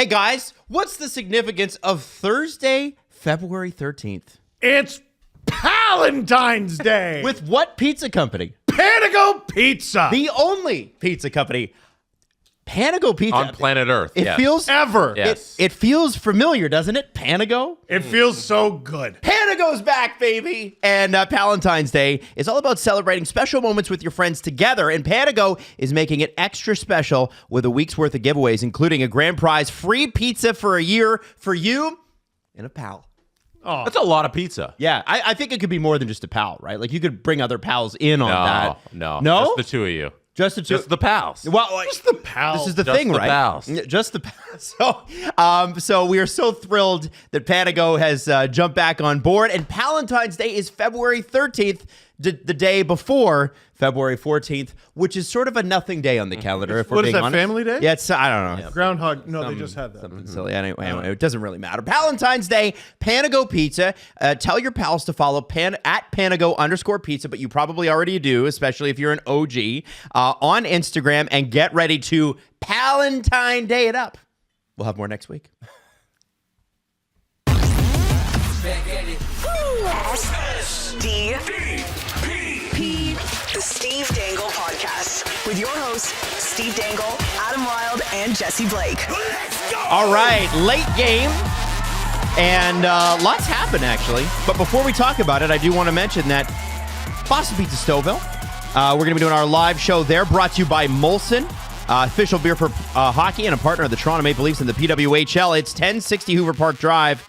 Hey guys, what's the significance of Thursday, February 13th? It's PALentine's Day. With what pizza company? Panago Pizza. The only pizza company. Panago Pizza. On planet Earth. It feels ever. Yes. It feels familiar, doesn't it? Panago? It feels so good. Panago's back, baby! And PALentine's Day is all about celebrating special moments with your friends together, and Panago is making it extra special with a week's worth of giveaways, including a grand prize free pizza for a year for you and a pal. Oh, That's a lot of pizza. Yeah, I think it could be more than just a pal, right? Like, you could bring other pals in on that. No. No? Just the two of you. Just the two? Just the pals. Well, just the pals. this is the Just thing, the right? pals. Just the pals. So we are so thrilled that Panago has jumped back on board, and PALentine's Day is February 13th, the day before February 14th, which is sort of a nothing day on the calendar. If we're What is being that, honest. Family Day? Yeah, it's, I don't know. Groundhog. No, they just had that. Something silly. Anyway, it doesn't really matter. PALentine's Day, Panago Pizza. Tell your pals to follow at Panago_pizza, but you probably already do, especially if you're an OG, on Instagram, and get ready to PALentine Day it up. We'll have more next week. SDP, the Steve Dangle Podcast, with your hosts, Steve Dangle, Adam Wilde, and Jesse Blake. All right, late game, and lots happened, actually. But before we talk about it, I do want to mention that Boston Pizza Stouffville, we're going to be doing our live show there, brought to you by Molson, official beer for hockey and a partner of the Toronto Maple Leafs and the PWHL. It's 1060 Hoover Park Drive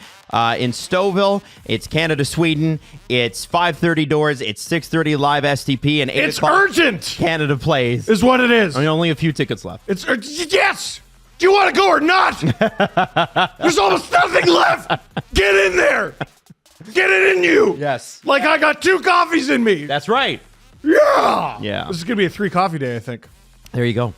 in Stouffville. It's Canada, Sweden. It's 5:30 doors. It's 6:30 live STP, and 8 It's o'clock urgent, Canada plays. is what it is. I mean, only a few tickets left. It's yes. Do you want to go or not? There's almost nothing left. Get in there. Get it in you. Yes. Like I got 2 coffees in me. That's right. Yeah. Yeah. This is gonna be a 3 coffee day, I think. There you go.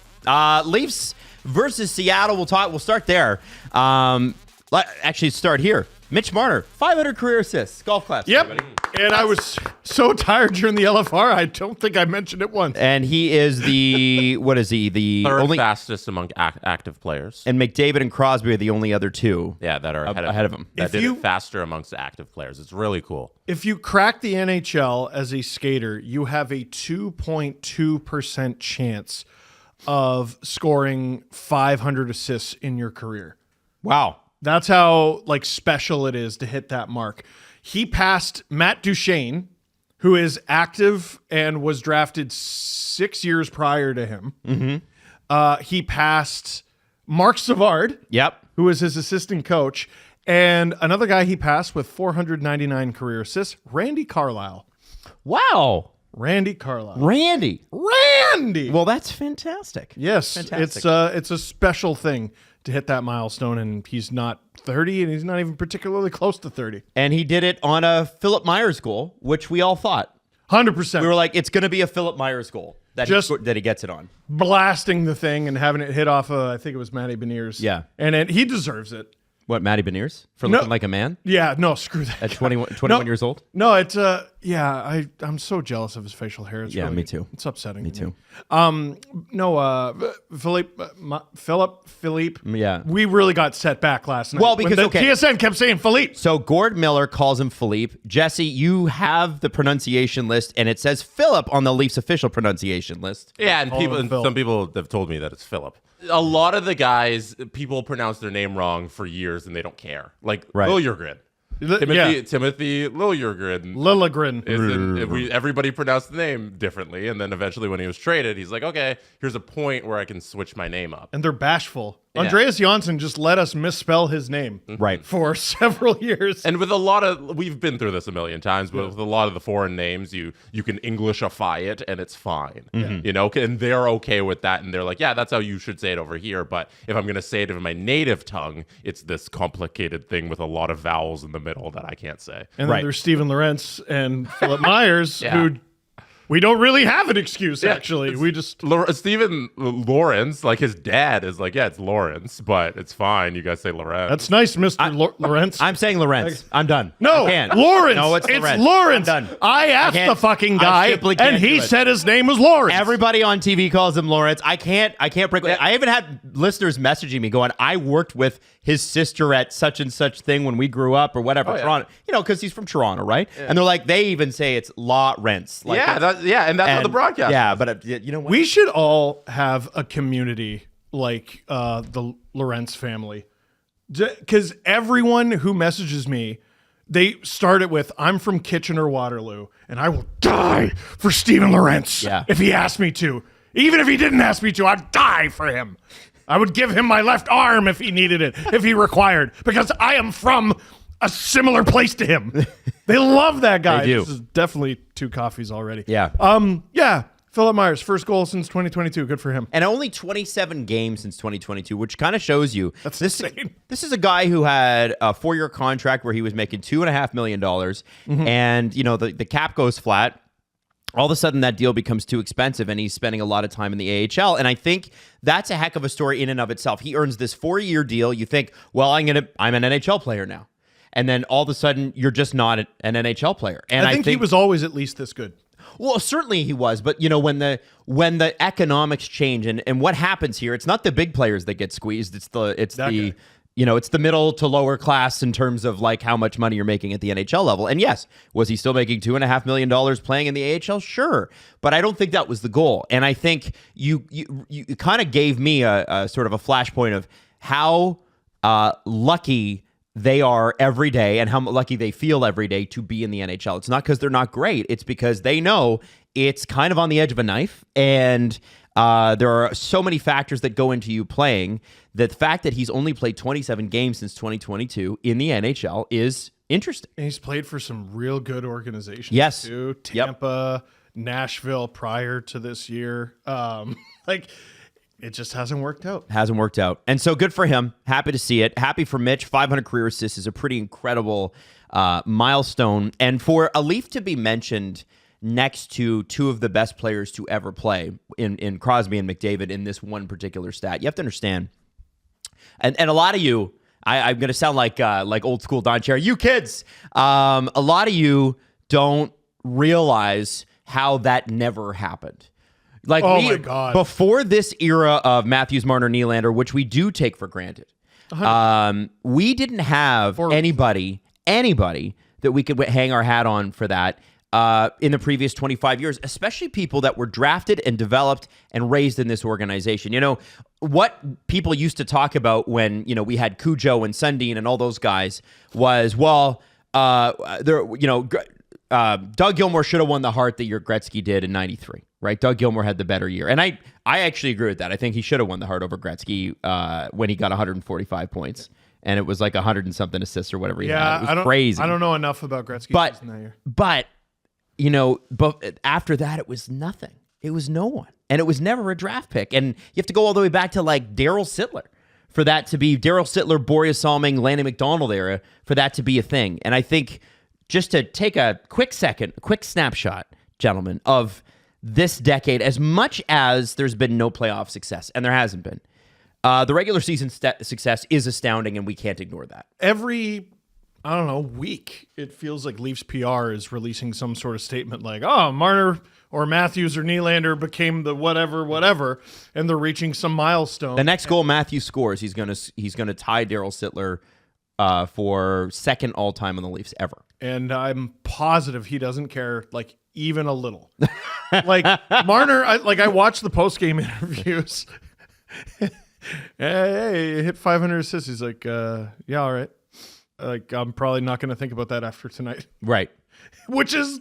Leafs versus Seattle. We'll start there. Actually, start here. Mitch Marner, 500 career assists. Golf claps. Yep. everybody. And I was so tired during the LFR, I don't think I mentioned it once. And he is the what is he? The Third only fastest among active players. and McDavid and Crosby are the only other two. Yeah, that are ahead of him. That If did you- it faster amongst active players. It's really cool. If you crack the NHL as a skater, you have a 2.2% chance of scoring 500 assists in your career. Wow. That's how special it is to hit that mark. He passed Matt Duchene, who is active and was drafted 6 years prior to him. Mm-hmm. He passed Mark Savard, Yep. who was his assistant coach, and another guy he passed with 499 career assists, Randy Carlyle. Wow. Randy Carlyle. Randy. Randy. Well, that's fantastic. Yes, Fantastic. it's a special thing to hit that milestone, and he's not 30, and he's not even particularly close to 30. And he did it on a Philip Myers goal, which we all thought. 100%. We were like, it's going to be a Philip Myers goal that he gets it on. Blasting the thing and having it hit off I think it was Matty Beniers. Yeah. And he deserves it. What, Matty Beniers? For No. looking like a man Yeah, no, screw that. at guy. 21 No. years old? No, it's I'm so jealous of his facial hair. It's Yeah, really, me too. It's upsetting. Me too. Philippe. Yeah. We really got set back last night. Well, because, when okay. TSN kept saying Philippe. So Gord Miller calls him Philippe. Jesse, you have the pronunciation list, and it says Philip on the Leafs official pronunciation list. Yeah, and him Phil. some people have told me that it's Philip. A lot of the guys, people pronounce their name wrong for years and they don't care. Like Right. Liljegren. Timothy Liljegren. Lilligren. Everybody pronounced the name differently, and then eventually when he was traded, he's like, okay, here's a point where I can switch my name up. And they're bashful. Yeah. Andreas Janssen just let us misspell his name Right. for several years. And with a lot of, we've been through this a million times, but with a lot of the foreign names, you can Englishify it and it's fine, you know, and they're okay with that. And they're like, yeah, that's how you should say it over here. But if I'm going to say it in my native tongue, it's this complicated thing with a lot of vowels in the middle that I can't say. And Right. then there's Stephen Lorentz and Philip Myers, Yeah. who We don't really have an excuse, actually. We just Steven Lawrence, like his dad is like, yeah, it's Lawrence, but it's fine. You guys say Lawrence. That's nice, Mr. Lawrence. I'm saying Lawrence. I'm done. No, I can't. Lawrence. No, it's Lawrence. Lawrence. I'm done. I asked the fucking guy, simply can't and he do it. said his name was Lawrence. Everybody on TV calls him Lawrence. I can't break. I even had listeners messaging me going, I worked with his sister at such and such thing when we grew up or whatever. Toronto, because he's from Toronto, right? Yeah. And they're like, they even say it's Lawrence. Like, and that's how the broadcast. Yeah, but you know what? We should all have a community like the Lawrence family, because everyone who messages me, they start it with, I'm from Kitchener-Waterloo, and I will die for Steven Lawrence if he asked me to. Even if he didn't ask me to, I'd die for him. I would give him my left arm if he needed it, if he required, because I am from a similar place to him. They love that guy. They do. This is definitely 2 coffees already. Yeah. Philip Myers, first goal since 2022. Good for him. And only 27 games since 2022, which kind of shows you That's insane. This is a guy who had a 4-year contract where he was making $2.5 million, and the cap goes flat. All of a sudden, that deal becomes too expensive, and he's spending a lot of time in the AHL. And I think that's a heck of a story in and of itself. He earns this 4-year deal. You think, well, I'm an NHL player now, and then all of a sudden, you're just not an NHL player. And I think he was always at least this good. Well, certainly he was, but when the economics change and what happens here, it's not the big players that get squeezed. It's the middle to lower class in terms of like how much money you're making at the NHL level. And yes, was he still making $2.5 million playing in the AHL? Sure, but I don't think that was the goal. And I think you kind of gave me a sort of a flashpoint of how lucky they are every day and how lucky they feel every day to be in the NHL. It's not because they're not great. It's because they know it's kind of on the edge of a knife, and there are so many factors that go into you playing. The fact that he's only played 27 games since 2022 in the NHL is interesting. And he's played for some real good organizations, yes, too. Tampa, Nashville prior to this year. It just hasn't worked out. Hasn't worked out. And so good for him. Happy to see it. Happy for Mitch. 500 career assists is a pretty incredible milestone. And for a Leaf to be mentioned next to 2 of the best players to ever play in Crosby and McDavid in this one particular stat, you have to understand. And a lot of you, I'm going to sound like old school Don Cherry. You kids, a lot of you don't realize how that never happened. Like my God. Before this era of Matthews, Marner, Nylander, which we do take for granted, we didn't have anybody that we could hang our hat on for that in the previous 25 years, especially people that were drafted and developed and raised in this organization. What people used to talk about when, we had Cujo and Sundin and all those guys was, Doug Gilmour should have won the Hart the year Gretzky did in 93, right? Doug Gilmour had the better year. And I actually agree with that. I think he should have won the Hart over Gretzky when he got 145 points. And it was like 100 and something assists or whatever he had. It was crazy. I don't know enough about Gretzky in that year. But after that, it was nothing. It was no one. And it was never a draft pick. And you have to go all the way back to like Darryl Sittler for that to be Darryl Sittler, Boreas Salming, Lanny McDonald era, for that to be a thing. And I think just to take a quick snapshot, gentlemen, of this decade, as much as there's been no playoff success, and there hasn't been, the regular season success is astounding, and we can't ignore that. Every, week, it feels like Leafs PR is releasing some sort of statement like, oh, Marner or Matthews or Nylander became the whatever, and they're reaching some milestone. The next goal Matthews scores, he's gonna tie Darryl Sittler for second all time on the Leafs ever. And I'm positive he doesn't care, like, even a little. Like, Marner, I watched the post-game interviews. Hey, hit 500 assists. He's like, yeah, all right. Like, I'm probably not going to think about that after tonight. Right. Which is,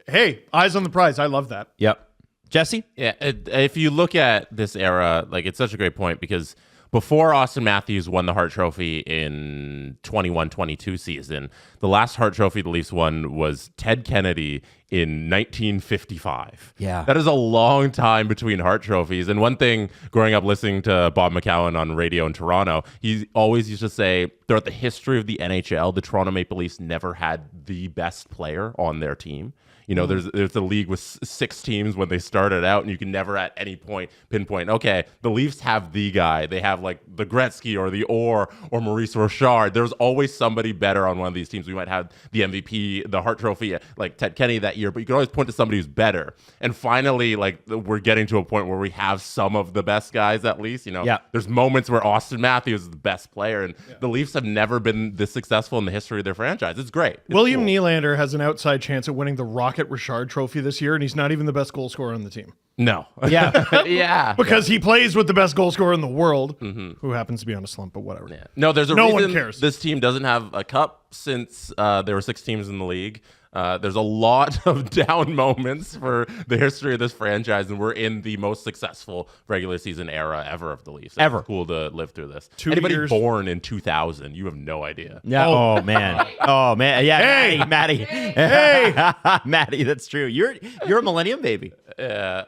hey, eyes on the prize. I love that. Yep. Jesse? Yeah, if you look at this era, like, it's such a great point because before Austin Matthews won the Hart Trophy in 21-22 season, the last Hart Trophy the Leafs won was Ted Kennedy in 1955. Yeah. That is a long time between Hart trophies. And one thing, growing up listening to Bob McCowan on radio in Toronto, he always used to say, throughout the history of the NHL, the Toronto Maple Leafs never had the best player on their team. You know, there's a league with 6 teams when they started out, and you can never at any point pinpoint, okay, the Leafs have the guy. They have like the Gretzky or the Orr or Maurice Richard. There's always somebody better on one of these teams. We might have the MVP, the Hart Trophy, like Ted Kenny that year, but you can always point to somebody who's better. And finally, like, we're getting to a point where we have some of the best guys at least. You know, there's moments where Austin Matthews is the best player, and the Leafs have never been this successful in the history of their franchise. It's great. It's William cool. Nylander has an outside chance at winning the Rocket Richard Trophy this year, and he's not even the best goal scorer on the team. No. Yeah. Yeah. Because he plays with the best goal scorer in the world, who happens to be on a slump, but whatever. Yeah. No, there's a No reason one cares. this team doesn't have a cup since there were 6 teams in the league. There's a lot of down moments for the history of this franchise, and we're in the most successful regular season era ever of the Leafs. Ever. It's cool to live through this. 2 Anybody years. born in 2000, you have no idea. Yeah. Oh, man. Oh, man. Yeah. Hey. Maddie. Hey. Maddie, that's true. You're a millennium baby. Yeah.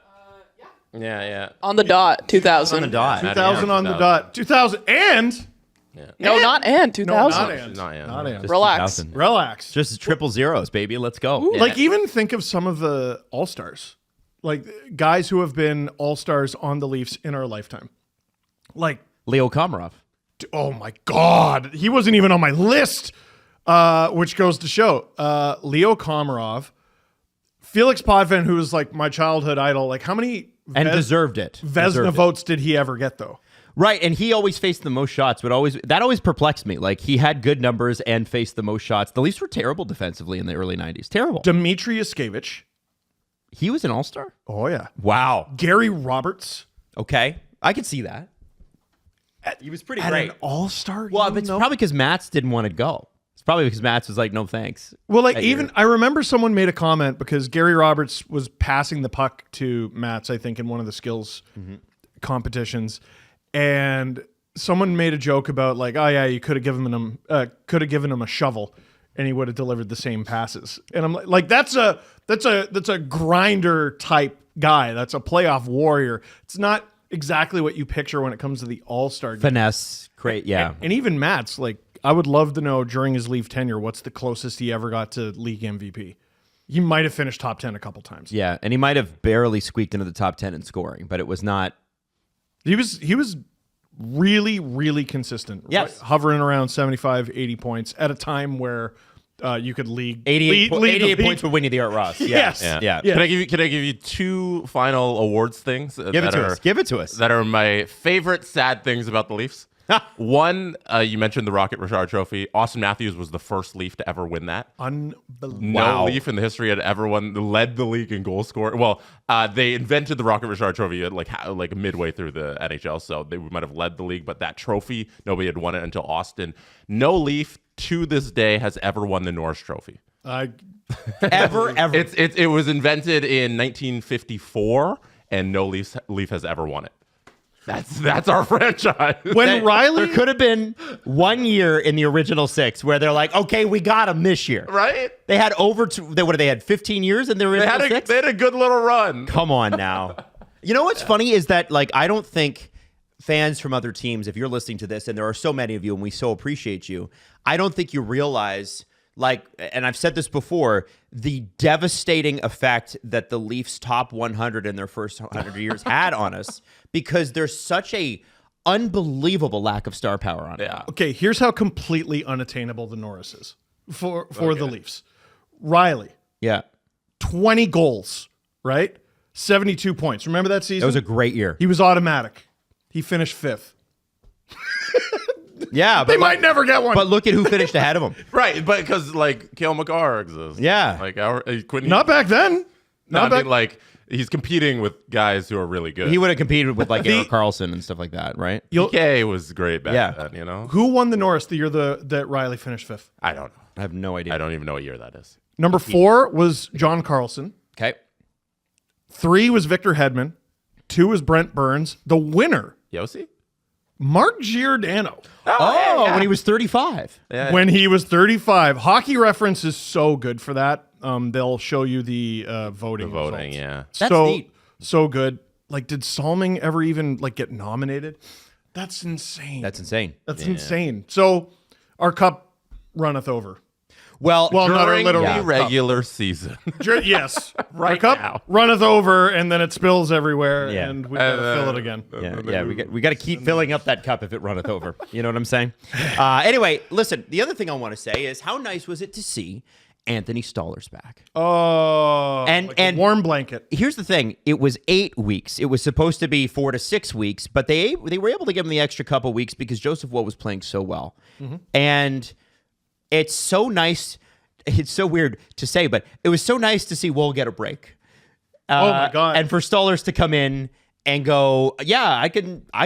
On the dot, 2000. On the dot. 2000 on the dot. 2000 and No, not and 2000. not and. Not and. Not and. Just Relax. 2000. Relax. Just triple zeros, baby. Let's go. Like, even think of some of the All-Stars. Like, guys who have been All-Stars on the Leafs in our lifetime. Like, Leo Komarov. oh my God. He wasn't even on my list, which goes to show. Leo Komarov, Felix Potvin, who was like my childhood idol. Like, how many And deserved it. Vezina Deserved it. votes did he ever get, though? Right, and he always faced the most shots, but that always perplexed me. Like, he had good numbers and faced the most shots. The Leafs were terrible defensively in the early 90s. Terrible. Dmitry Yaskevich. He was an all-star? Oh, yeah. Wow. Gary Roberts. Okay. I could see that. He was pretty At great. an all-star? Well, but it's probably because Mats didn't want to go. It's probably because Mats was like, no thanks. Well, like, that even year. I remember someone made a comment because Gary Roberts was passing the puck to Mats, I think, in one of the skills competitions, and someone made a joke about like, oh yeah, you could have given him a shovel, and he would have delivered the same passes. And I'm like, that's a grinder type guy. That's a playoff warrior. It's not exactly what you picture when it comes to the All-Star game. Finesse. Great, yeah. And even Mats, like, I would love to know during his Leaf tenure, what's the closest he ever got to league MVP? He might have finished top 10 a couple times. Yeah, and he might have barely squeaked into the top 10 in scoring, but it was not. He was really, really consistent. Yes. Right? Hovering around 75, 80 points at a time where you could lead 88 the league. points for Winnie the Art Ross. Yes. Yeah. Can I give you 2 final awards things? Give it to us. Give it to us. That are my favorite sad things about the Leafs. One, you mentioned the Rocket Richard Trophy. Austin Matthews was the first Leaf to ever win that. Unbelievable. No Leaf in the history had ever led the league in goal score. Well, they invented the Rocket Richard Trophy like midway through the NHL, so they might have led the league. But that trophy, nobody had won it until Austin. No Leaf to this day has ever won the Norris Trophy. Ever. It was invented in 1954, and no Leaf has ever won it. That's our franchise. When Riley There could have been 1 year in the original 6 where they're like, okay, we got him this year. Right? They had they had 15 years in the original 6? They had a good little run. Come on now. You know what's funny is that, like, I don't think fans from other teams, if you're listening to this, and there are so many of you, and we so appreciate you, I don't think you realize, like, and I've said this before, the devastating effect that the Leafs top 100 in their first 100 years had on us, because there's such a unbelievable lack of star power on it. Yeah. Okay, here's how completely unattainable the Norris is for the Leafs. Riley, Yeah. 20 goals, right? 72 points. Remember that season? That was a great year. He was automatic. He finished 5th. Yeah. They might never get one. But look at who finished ahead of him. Right, but because like Cale Makar exists. Yeah. Like couldn't Not back then. I mean, like he's competing with guys who are really good. He would have competed with like Erik Karlsson and stuff like that, right? PK was great back then, you know? Who won the Norris the year that Riley finished 5th? I don't know. I have no idea. I don't even know what year that is. Number 4 was John Carlson. Okay. 3 was Victor Hedman. 2 was Brent Burns. The winner, Yossi? Mark Giordano. Oh, when he was 35. When he was 35. Hockey Reference is so good for that. they'll show you the voting. The voting, results. yeah. That's so neat. so good. Like, did Salming ever even like get nominated? That's insane. That's insane. That's insane. So our cup runneth over. Well, Well, not our During literal the cup. regular season. Yes, Right our cup now. runneth over, and then it spills everywhere, Yeah. and we gotta fill it again. yeah, we got to keep filling up that cup if it runneth over. You know what I'm saying? Anyway, listen, the other thing I want to say is how nice was it to see Anthony Stoller's back? Oh, And- like a and- warm blanket. Here's the thing. It was 8 weeks. It was supposed to be 4 to 6 weeks, but they were able to give him the extra couple weeks because Joseph Woe was playing so well. And it's so nice. It's so weird to say, but it was so nice to see Woe get a break. Oh my God. And for Stollers to come in and go, yeah, I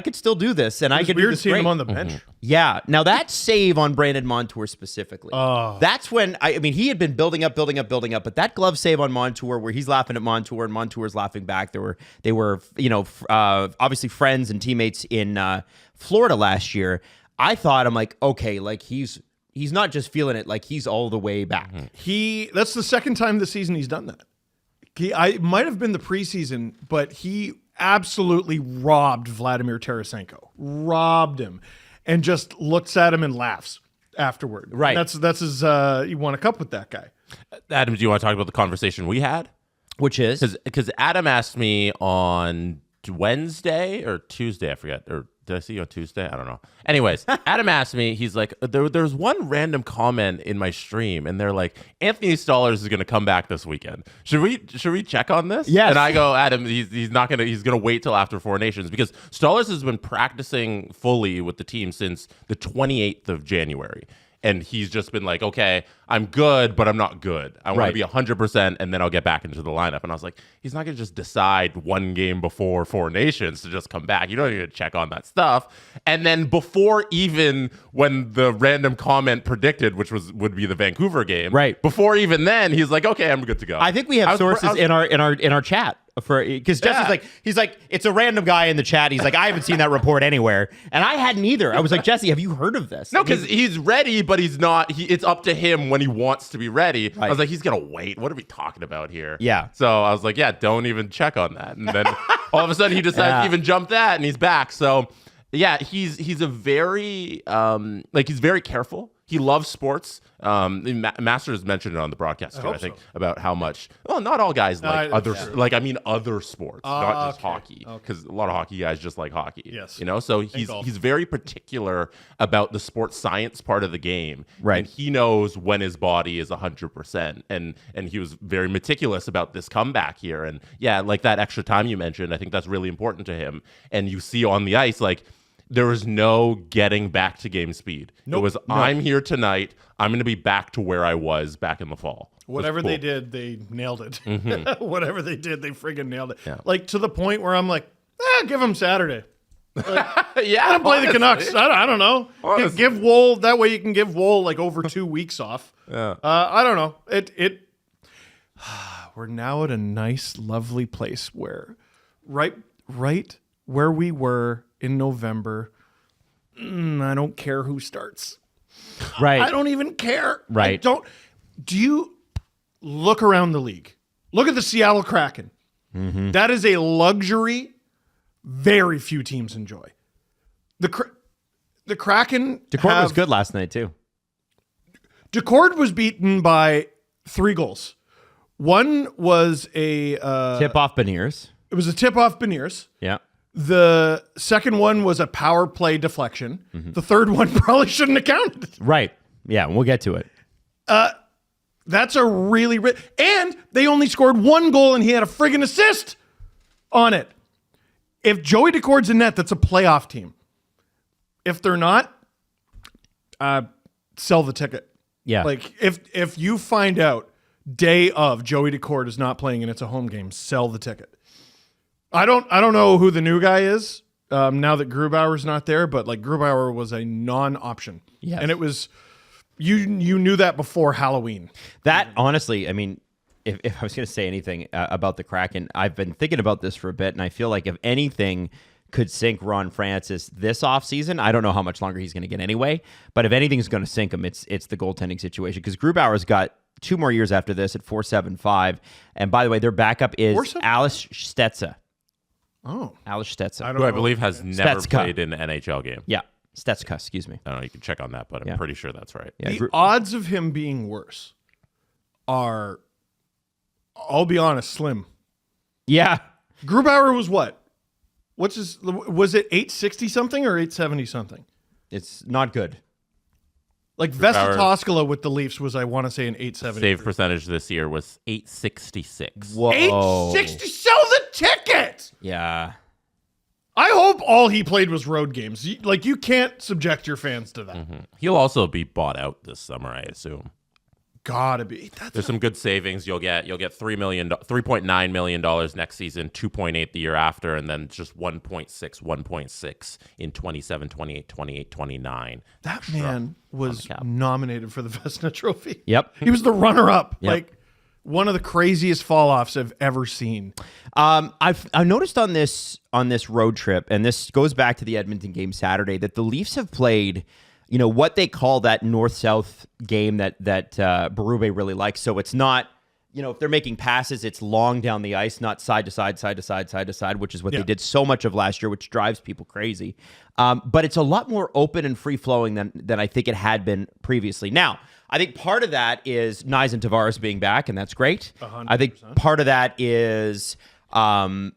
could still do this, and I It's could do weird this seeing great. him on the bench. Yeah. Now that save on Brandon Montour specifically. That's when I mean he had been building up, but that glove save on Montour where he's laughing at Montour and Montour's laughing back. They were obviously friends and teammates in Florida last year. I'm like, okay, like he's not just feeling it, like he's all the way back. That's the second time this season he's done that. I might have been the preseason, but he absolutely robbed Vladimir Tarasenko. Robbed him. And just looks at him and laughs afterward. Right. That's his you won a cup with that guy. Adam, do you want to talk about the conversation we had? Which is Because Adam asked me on Wednesday or Tuesday, I forget, or did I see you on Tuesday? I don't know. Anyways, Adam asked me, he's like, there's one random comment in my stream, and they're like, Anthony Stollers is going to come back this weekend. Should we check on this? Yes. And I go, Adam, he's gonna wait till after Four Nations because Stollers has been practicing fully with the team since the 28th of January. And he's just been like, okay, I'm good, but I'm not good. I want Right. to be 100%, and then I'll get back into the lineup. And I was like, he's not going to just decide one game before Four Nations to just come back. You don't need to check on that stuff. And then before even when the random comment predicted, which would be the Vancouver game, Right. before even then, he's like, okay, I'm good to go. I think we have sources in our chat for because Jesse's Yeah. he's like it's a random guy in the chat. He's like I haven't seen that report anywhere, and I hadn't either. I was like Jesse, have you heard of this? No, because he's ready, but he's not. It's up to him when he wants to be ready. Right. I was like, he's gonna wait. What are we talking about here? Yeah. So I was like, yeah, don't even check on that. And then all of a sudden, he decides Yeah. to even jump that, and he's back. So yeah, he's a very he's very careful. He loves sports. Masters mentioned it on the broadcast too. I think about how much. Well, not all guys like other other sports, not just hockey, because a lot of hockey guys just like hockey. Yes. You know, so golf. he's very particular about the sports science part of the game, Right. And he knows when his body is 100%, and he was very meticulous about this comeback here, and yeah, like that extra time you mentioned, I think that's really important to him, and you see on the ice like. There was no getting back to game speed. It was, I'm here tonight. I'm going to be back to where I was back in the fall. Whatever Cool. they did, they nailed it. Whatever they did, they friggin' nailed it. Yeah. Like to the point where I'm like, give him Saturday. Yeah, Let him play the Canucks. I don't know. Honestly. Give Wool that way. You can give Wool like over 2 weeks off. Yeah. I don't know. It. We're now at a nice, lovely place where, right where we were in November. I don't care who starts. right. I don't even care. Right. I don't. Do you look around the league? Look at the Seattle Kraken. That is a luxury very few teams enjoy. The Kraken. Decord was good last night too. Decord was beaten by 3 goals. One was a Tip off Beniers. It was a tip off Beniers. Yeah. The second one was a power play deflection. The third one probably shouldn't have counted. Right. Yeah. We'll get to it. That's a really and they only scored 1 goal and he had a friggin' assist on it. If Joey Decord's in net, that's a playoff team. If they're not, sell the ticket. Yeah. Like if you find out day of Joey Decord is not playing and it's a home game, sell the ticket. I don't know who the new guy is now that Grubauer's not there, but like Grubauer was a non-option. Yes. And it was you knew that before Halloween. That honestly, I mean, if I was going to say anything about the Kraken, I've been thinking about this for a bit, and I feel like if anything could sink Ron Francis this offseason, I don't know how much longer he's going to get anyway, but if anything's going to sink him, it's the goaltending situation because Grubauer's got 2 more years after this at 4.75. And by the way, their backup is 4.7? Alice Stetsa. Oh. Alice Stetsa. Who I believe has never Stetska. played in an NHL game. Yeah, Stetska, excuse me. I don't know. You can check on that, but I'm pretty sure that's right. Yeah, The odds of him being worse are, I'll be honest, slim. yeah. Grubauer was what? Was it 860 something or 870 something? It's not good. Like Vesta Toskala with the Leafs was, I want to say, an 870. Save percentage this year was 866. Whoa. 860, sell the ticket! Yeah. I hope all he played was road games. You can't subject your fans to that. Mm-hmm. He'll also be bought out this summer, I assume. Gotta be. There's some good savings. You'll get $3.9 million next season, 2.8 the year after, and then just 1.6 in 27, 28, 28, 29. That man was nominated for the Vezina Trophy. Yep. He was the runner-up. Yep. Like one of the craziest fall-offs I've ever seen. I've noticed on this road trip, and this goes back to the Edmonton game Saturday, that the Leafs have played, what they call that north-south game that Berube really likes. So it's not, if they're making passes, it's long down the ice, not side to side, side to side, side to side, which is what they did so much of last year, which drives people crazy. But it's a lot more open and free-flowing than I think it had been previously. Now, I think part of that is Nyes and Tavares being back, and that's great. 100%. I think part of that is Morgan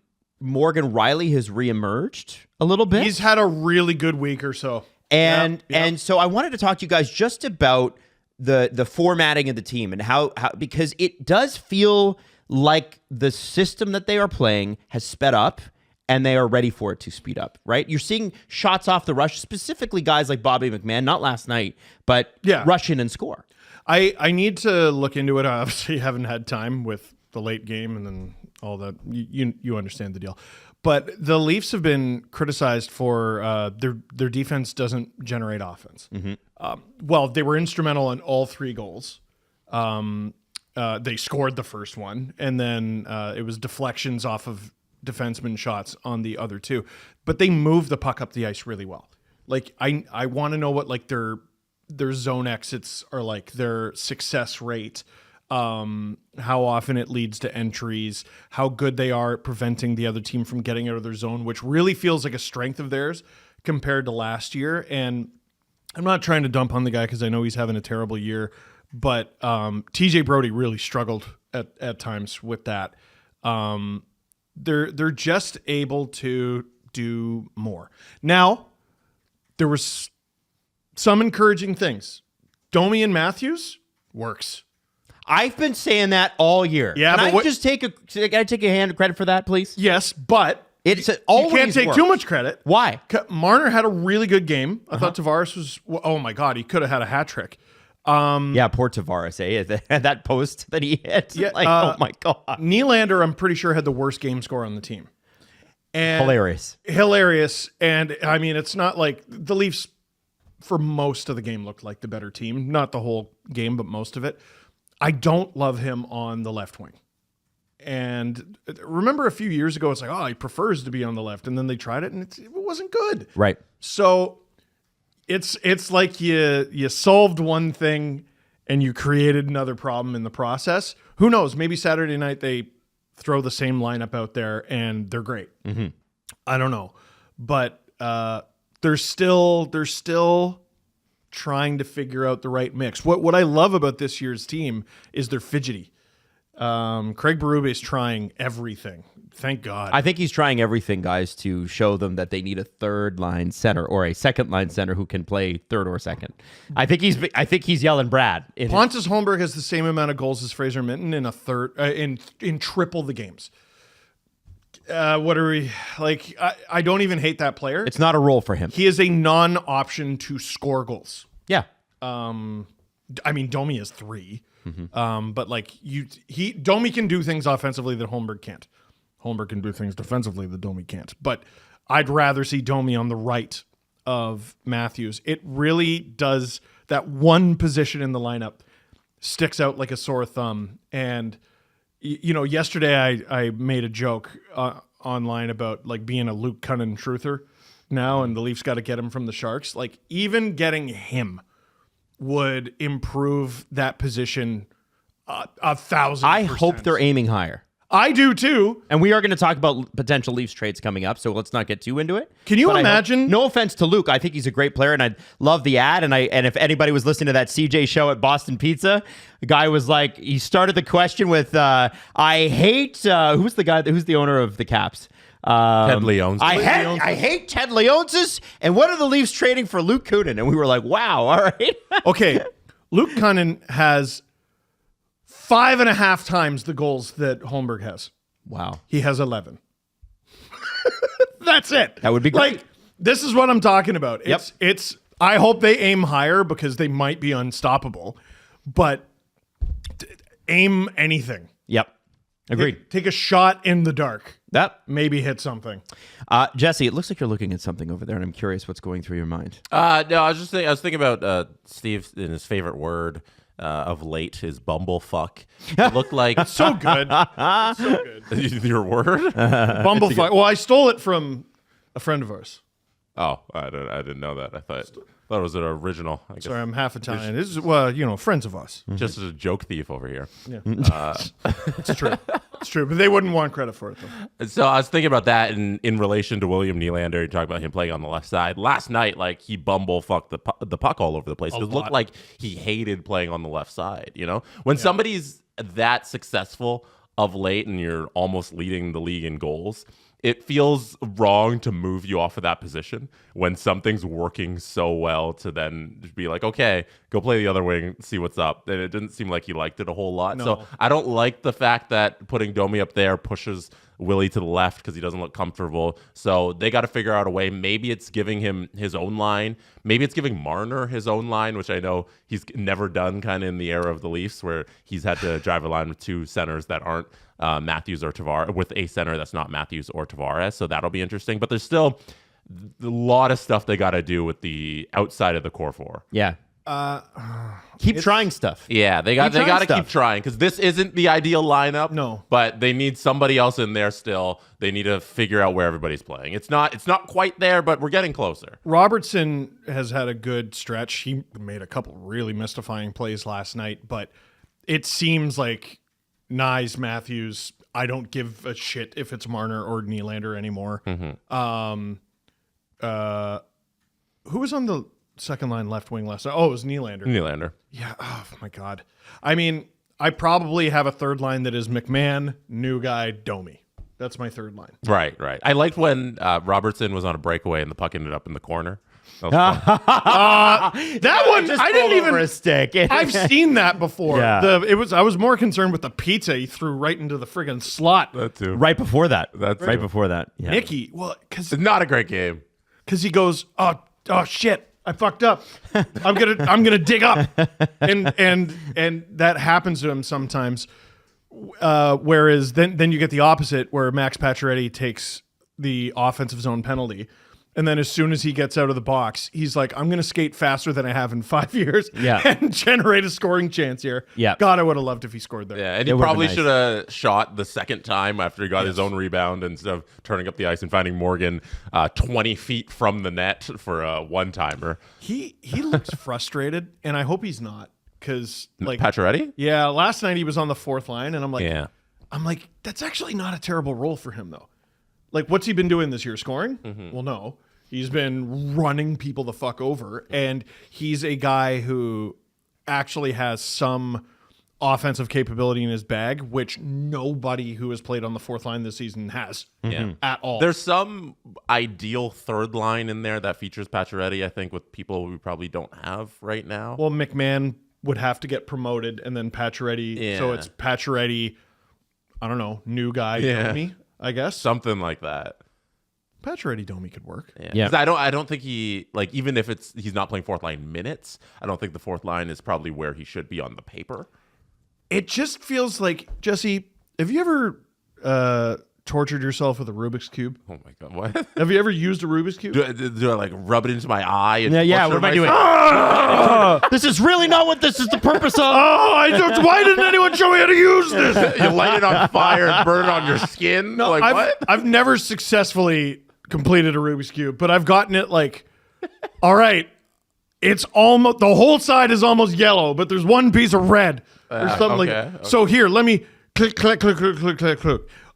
Riley has reemerged a little bit. He's had a really good week or so. And so I wanted to talk to you guys just about the formatting of the team and how because it does feel like the system that they are playing has sped up and they are ready for it to speed up, right? You're seeing shots off the rush, specifically guys like Bobby McMahon, not last night, but rush in and score. I need to look into it. I obviously haven't had time with the late game and then all that. You understand the deal. But the Leafs have been criticized for their defense doesn't generate offense. Well, they were instrumental in all 3 goals. They scored the first one, and then it was deflections off of defenseman shots on the other 2. But they moved the puck up the ice really well. Like I want to know what like their zone exits are like, their success rate. How often it leads to entries, how good they are at preventing the other team from getting out of their zone, which really feels like a strength of theirs compared to last year. And I'm not trying to dump on the guy because I know he's having a terrible year, but TJ Brody really struggled at times with that. They're just able to do more. Now, there was some encouraging things. Domi and Matthews works. I've been saying that all year. Yeah, Can but I just take a hand of credit for that, please? Yes, but It's you always can't take worked. too much credit. Why? Marner had a really good game. I thought Tavares was, oh my God, he could have had a hat trick. Yeah, poor Tavares, that post that he hit. Yeah, oh my God. Nylander, I'm pretty sure, had the worst game score on the team. And Hilarious. And I mean, it's not like the Leafs, for most of the game, looked like the better team. Not the whole game, but most of it. I don't love him on the left wing. And remember a few years ago, it's like, oh, he prefers to be on the left. And then they tried it, and it wasn't good. Right. So it's like you solved one thing and you created another problem in the process. Who knows? Maybe Saturday night they throw the same lineup out there and they're great. I don't know. But they're still trying to figure out the right mix. What I love about this year's team is they're fidgety. Craig Berube is trying everything. Thank God. I think he's trying everything, guys, to show them that they need a third line center or a second line center who can play third or second. I think he's yelling Brad. Pontus Holmberg has the same amount of goals as Fraser Minton in a third in triple the games. What are we like? I don't even hate that player. It's not a role for him. He is a non-option to score goals. Yeah. I mean, Domi is 3. But like Domi can do things offensively that Holmberg can't. Holmberg can do things defensively that Domi can't. But I'd rather see Domi on the right of Matthews. It really does. That one position in the lineup sticks out like a sore thumb. And yesterday I made a joke online about like being a Luke Cunnin truther now, and the Leafs got to get him from the Sharks. Like even getting him would improve that position 1,000%. I hope they're aiming higher. I do too. And we are going to talk about potential Leafs trades coming up, so let's not get too into it. Can you But imagine? No offense to Luke, I think he's a great player, and I love the ad. And if anybody was listening to that CJ show at Boston Pizza, the guy was like, he started the question with, "I hate." Who's the owner of the Caps? Ted Leonsis. I hate Ted Leonsis. And what are the Leafs trading for Luke Kunin? And we were like, wow, all right. Okay, Luke Kunin has 5.5 times the goals that Holmberg has. Wow. He has 11. That's it. That would be great. Like, this is what I'm talking about. It's. I hope they aim higher because they might be unstoppable, but aim anything. Yep. Agreed. Take a shot in the dark. That Maybe hit something. Jesse, it looks like you're looking at something over there, and I'm curious what's going through your mind. No, I was thinking about Steve and his favorite word of late, his bumblefuck. It looked like So good. So good. your word. Bumblefuck. Well, I stole it from a friend of ours. Oh, I didn't know that. I thought it was an original. I guess. Sorry, I'm half Italian. This is, friends of us. Just as a joke thief over here. Yeah. It's true. It's true, but they wouldn't want credit for it, though. So I was thinking about that in relation to William Nylander. You talk about him playing on the left side. Last night, like, he bumblefucked the puck all over the place. It looked like he hated playing on the left side, you know? When somebody's that successful of late and you're almost leading the league in goals, it feels wrong to move you off of that position when something's working so well to then be like, okay, go play the other wing, see what's up. And it didn't seem like he liked it a whole lot. No. So I don't like the fact that putting Domi up there pushes Willie to the left because he doesn't look comfortable. So they got to figure out a way. Maybe it's giving him his own line. Maybe it's giving Marner his own line, which I know he's never done kind of in the era of the Leafs, where he's had to drive a line with two centers that aren't Matthews or Tavares, with a center that's not Matthews or Tavares. So that'll be interesting. But there's still a lot of stuff they got to do with the outside of the core four. Yeah. Keep trying stuff. Yeah, they got to keep trying, because this isn't the ideal lineup. No, but they need somebody else in there still. They need to figure out where everybody's playing. It's not quite there, but we're getting closer. Robertson has had a good stretch. He made a couple really mystifying plays last night, but it seems like Nyes, Matthews, I don't give a shit if it's Marner or Nylander anymore. Mm-hmm. Who was on the second line left wing last night? Oh, it was Nylander. Nylander. Yeah. Oh, my God. I mean, I probably have a third line that is McMahon, new guy, Domi. That's my third line. Right. I liked when Robertson was on a breakaway and the puck ended up in the corner. That was fun. That one, Just I didn't roll even. over a stick. I've seen that before. Yeah. I was more concerned with the pizza he threw right into the friggin' slot. That too. Right before that. That's right true. before that. Yeah. Nicky, well, because Not a great game. he goes, oh shit, I fucked up. I'm gonna dig up, and that happens to him sometimes. Whereas then you get the opposite, where Max Pacioretty takes the offensive zone penalty, and then as soon as he gets out of the box, he's like, I'm gonna skate faster than I have in 5 years, and generate a scoring chance here. Yeah. God, I would have loved if he scored there. Yeah, and he probably should have shot the second time after he got his own rebound instead of turning up the ice and finding Morgan 20 feet from the net for a one-timer. He looks frustrated, and I hope he's not. Because Pacioretty? Yeah, last night he was on the fourth line, and I'm like, that's actually not a terrible role for him, though. Like, what's he been doing this year? Scoring? Mm-hmm. Well, no. He's been running people the fuck over, and he's a guy who actually has some offensive capability in his bag, which nobody who has played on the fourth line this season has at all. There's some ideal third line in there that features Pacioretty, I think, with people we probably don't have right now. Well, McMahon would have to get promoted, and then Pacioretty. Yeah. So it's Pacioretty, I don't know, new guy, Domi, I guess. Something like that. Pacioretty Domi could work. Yeah. I don't think he, like, even if he's not playing fourth line minutes, I don't think the fourth line is probably where he should be on the paper. It just feels like, Jesse, have you ever tortured yourself with a Rubik's Cube? Oh my God, what? Have you ever used a Rubik's Cube? Do I like rub it into my eye? And Yeah, what am I doing? This is really not what this is the purpose of. Why didn't anyone show me how to use this? You light it on fire and burn it on your skin? No, what? I've never successfully completed a Rubik's Cube, but I've gotten it like, all right, it's almost the whole side is almost yellow, but there's one piece of red or something like that. okay. So here, let me click.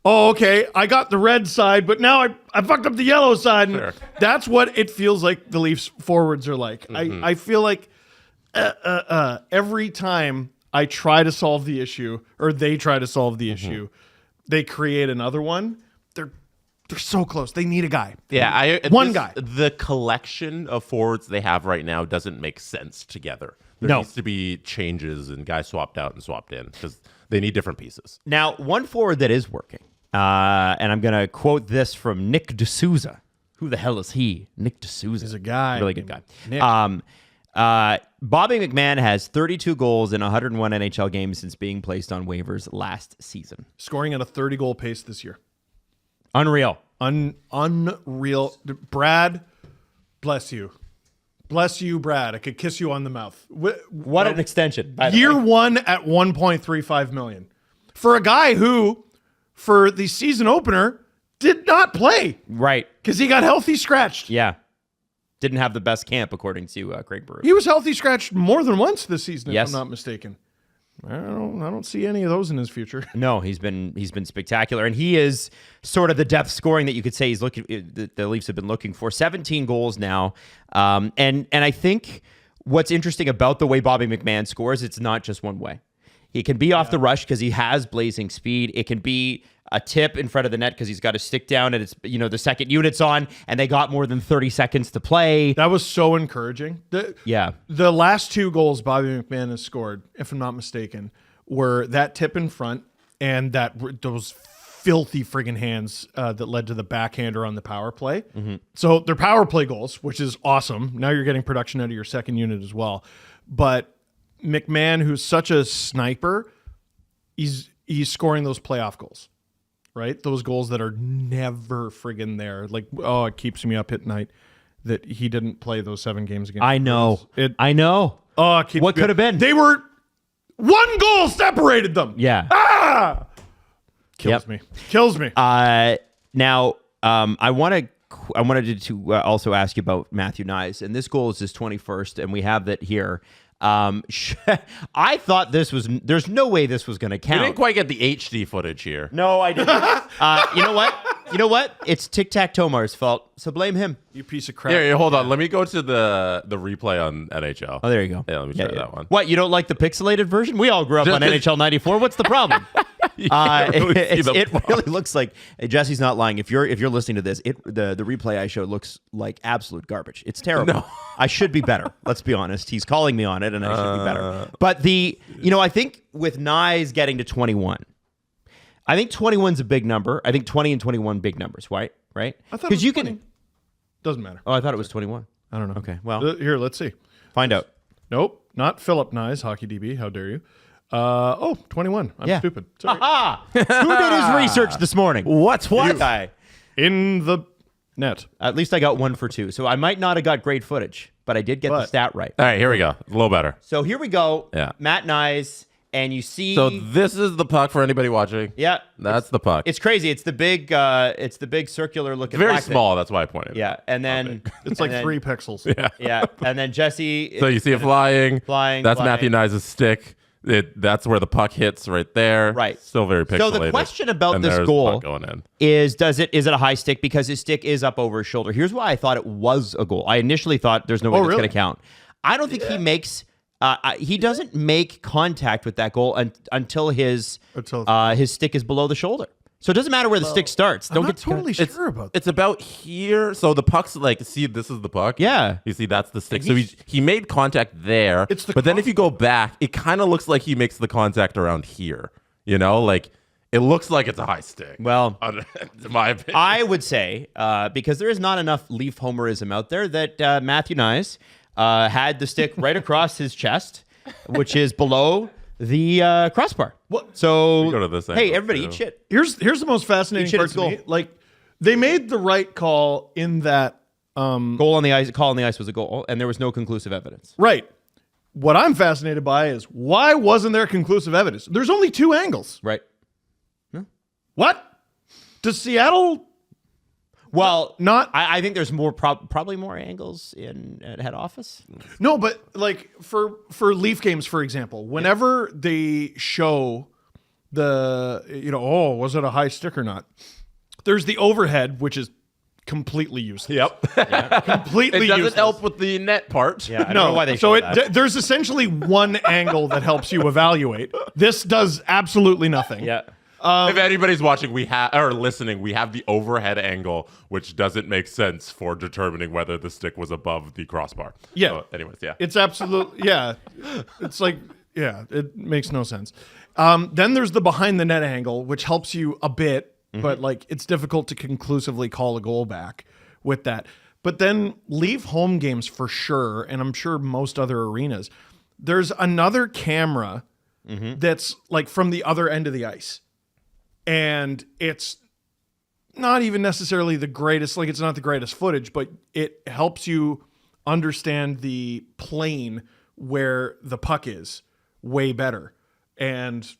Oh, okay. I got the red side, but now I fucked up the yellow side. And that's what it feels like the Leafs forwards are like. I feel like every time I try to solve the issue or they try to solve the issue, they create another one. They're so close. They need a guy. Yeah, One guy. The collection of forwards they have right now doesn't make sense together. There needs to be changes and guys swapped out and swapped in because they need different pieces. Now, one forward that is working, and I'm going to quote this from Nick D'Souza. Who the hell is he? Nick D'Souza. He's a guy. Really good guy. Nick. Bobby McMahon has 32 goals in 101 NHL games since being placed on waivers last season. Scoring at a 30-goal pace this year. Unreal. Unreal. Brad, bless you. Bless you, Brad. I could kiss you on the mouth. What an extension. By the Year way. one at $1.35 million. For a guy who, for the season opener, did not play. Right. Because he got healthy scratched. Yeah. Didn't have the best camp, according to Craig Brew. He was healthy scratched more than once this season, Yes. if I'm not mistaken. I don't see any of those in his future. No, he's been spectacular, and he is sort of the depth scoring that you could say he's looking. The Leafs have been looking for 17 goals now, and I think what's interesting about the way Bobby McMahon scores, it's not just one way. He can be off the rush because he has blazing speed. It can be a tip in front of the net because he's got a stick down and it's the second unit's on and they got more than 30 seconds to play. That was so encouraging. The last two goals Bobby McMahon has scored, if I'm not mistaken, were that tip in front and those filthy friggin' hands that led to the backhander on the power play. Mm-hmm. So they're power play goals, which is awesome. Now you're getting production out of your second unit as well. But McMahon, who's such a sniper, he's scoring those playoff goals. Right? Those goals that are never friggin' there. Like, it keeps me up at night that he didn't play those 7 games against I know. I know. What could have been? They were one goal separated them. Yeah. Kills me. Kills me. Now, I wanted to also ask you about Matthew Knies, and this goal is his 21st, and we have that here. I thought there's no way this was going to count. You didn't quite get the HD footage here. No, I didn't. You know what? It's Tic Tac Tomar's fault, so blame him. You piece of crap. Here, hold on. Let me go to the replay on NHL. Oh, there you go. Yeah, let me show you that one. What, you don't like the pixelated version? We all grew up on NHL 94. What's the problem? It really looks like Jesse's not lying. If you're listening to this, the replay I showed looks like absolute garbage. It's terrible. No. I should be better. Let's be honest. He's calling me on it, and I should be better. But I think with Knies getting to 21, I think 21's a big number. I think 20 and 21 big numbers. Right? Right? I thought it was 20. Doesn't matter. Oh, I thought it was 21. I don't know. Okay. Well, here, let's see. Find out. Nope, not Philip Knies, hockey DB. How dare you? 21. I'm stupid. Sorry. Aha! Who did his research this morning? What guy? In the net. At least I got 1 for 2. So I might not have got great footage, but I did get the stat right. All right, here we go. A little better. So here we go. Yeah. Matt Knies, and you see. So this is the puck for anybody watching. Yeah. That's the puck. It's crazy. It's the big circular looking. Very black small. thing. That's why I pointed. Yeah, and then It's like 3 pixels. Yeah. Yeah, and then Jesse. So you see it flying. Flying. That's Matthew Knies' stick. That's where the puck hits right there. Right. Still very pixelated. So the question about and this there's goal the puck going in. is it a high stick because his stick is up over his shoulder? Here's why I thought it was a goal. I initially thought there's no way that's really? going to count. I don't think he makes. He doesn't make contact with that goal until his stick is below the shoulder. So it doesn't matter where the stick starts. I'm not totally sure about that. It's about here. So the puck's like, see, this is the puck. Yeah. You see, that's the stick. So he made contact there. It's the but then if you go back, it kind of looks like he makes the contact around here. Like it looks like it's a high stick. Well, in my opinion. I would say, because there is not enough Leaf homerism out there, that Matthew Knies had the stick right across his chest, which is below the crossbar. What? So, go to this hey, angle, everybody, too. eat shit. Here's the most fascinating Shit, part it's to me. goal. Like, they made the right call in that. Goal on the ice, call on the ice was a goal, and there was no conclusive evidence. Right. What I'm fascinated by is why wasn't there conclusive evidence? There's only 2 angles. Right. What? Does Seattle Well, not I think there's more probably more angles at head office. no, but like for Leaf games, for example, whenever they show was it a high stick or not? There's the overhead, which is completely useless. Yep. Completely It doesn't useless. help with the net part. Yeah, I don't know why they so show that. there's essentially one angle that helps you evaluate. This does absolutely nothing. Yeah. If anybody's watching, or listening, we have the overhead angle, which doesn't make sense for determining whether the stick was above the crossbar. Yeah. So, anyways, yeah. It's absolutely, yeah. It's like, yeah, it makes no sense. Then there's the behind the net angle, which helps you a bit, but like it's difficult to conclusively call a goal back with that. But then Leaf home games for sure, and I'm sure most other arenas, there's another camera that's like from the other end of the ice. And it's not even necessarily the greatest, like it's not the greatest footage, but it helps you understand the plane where the puck is way better. And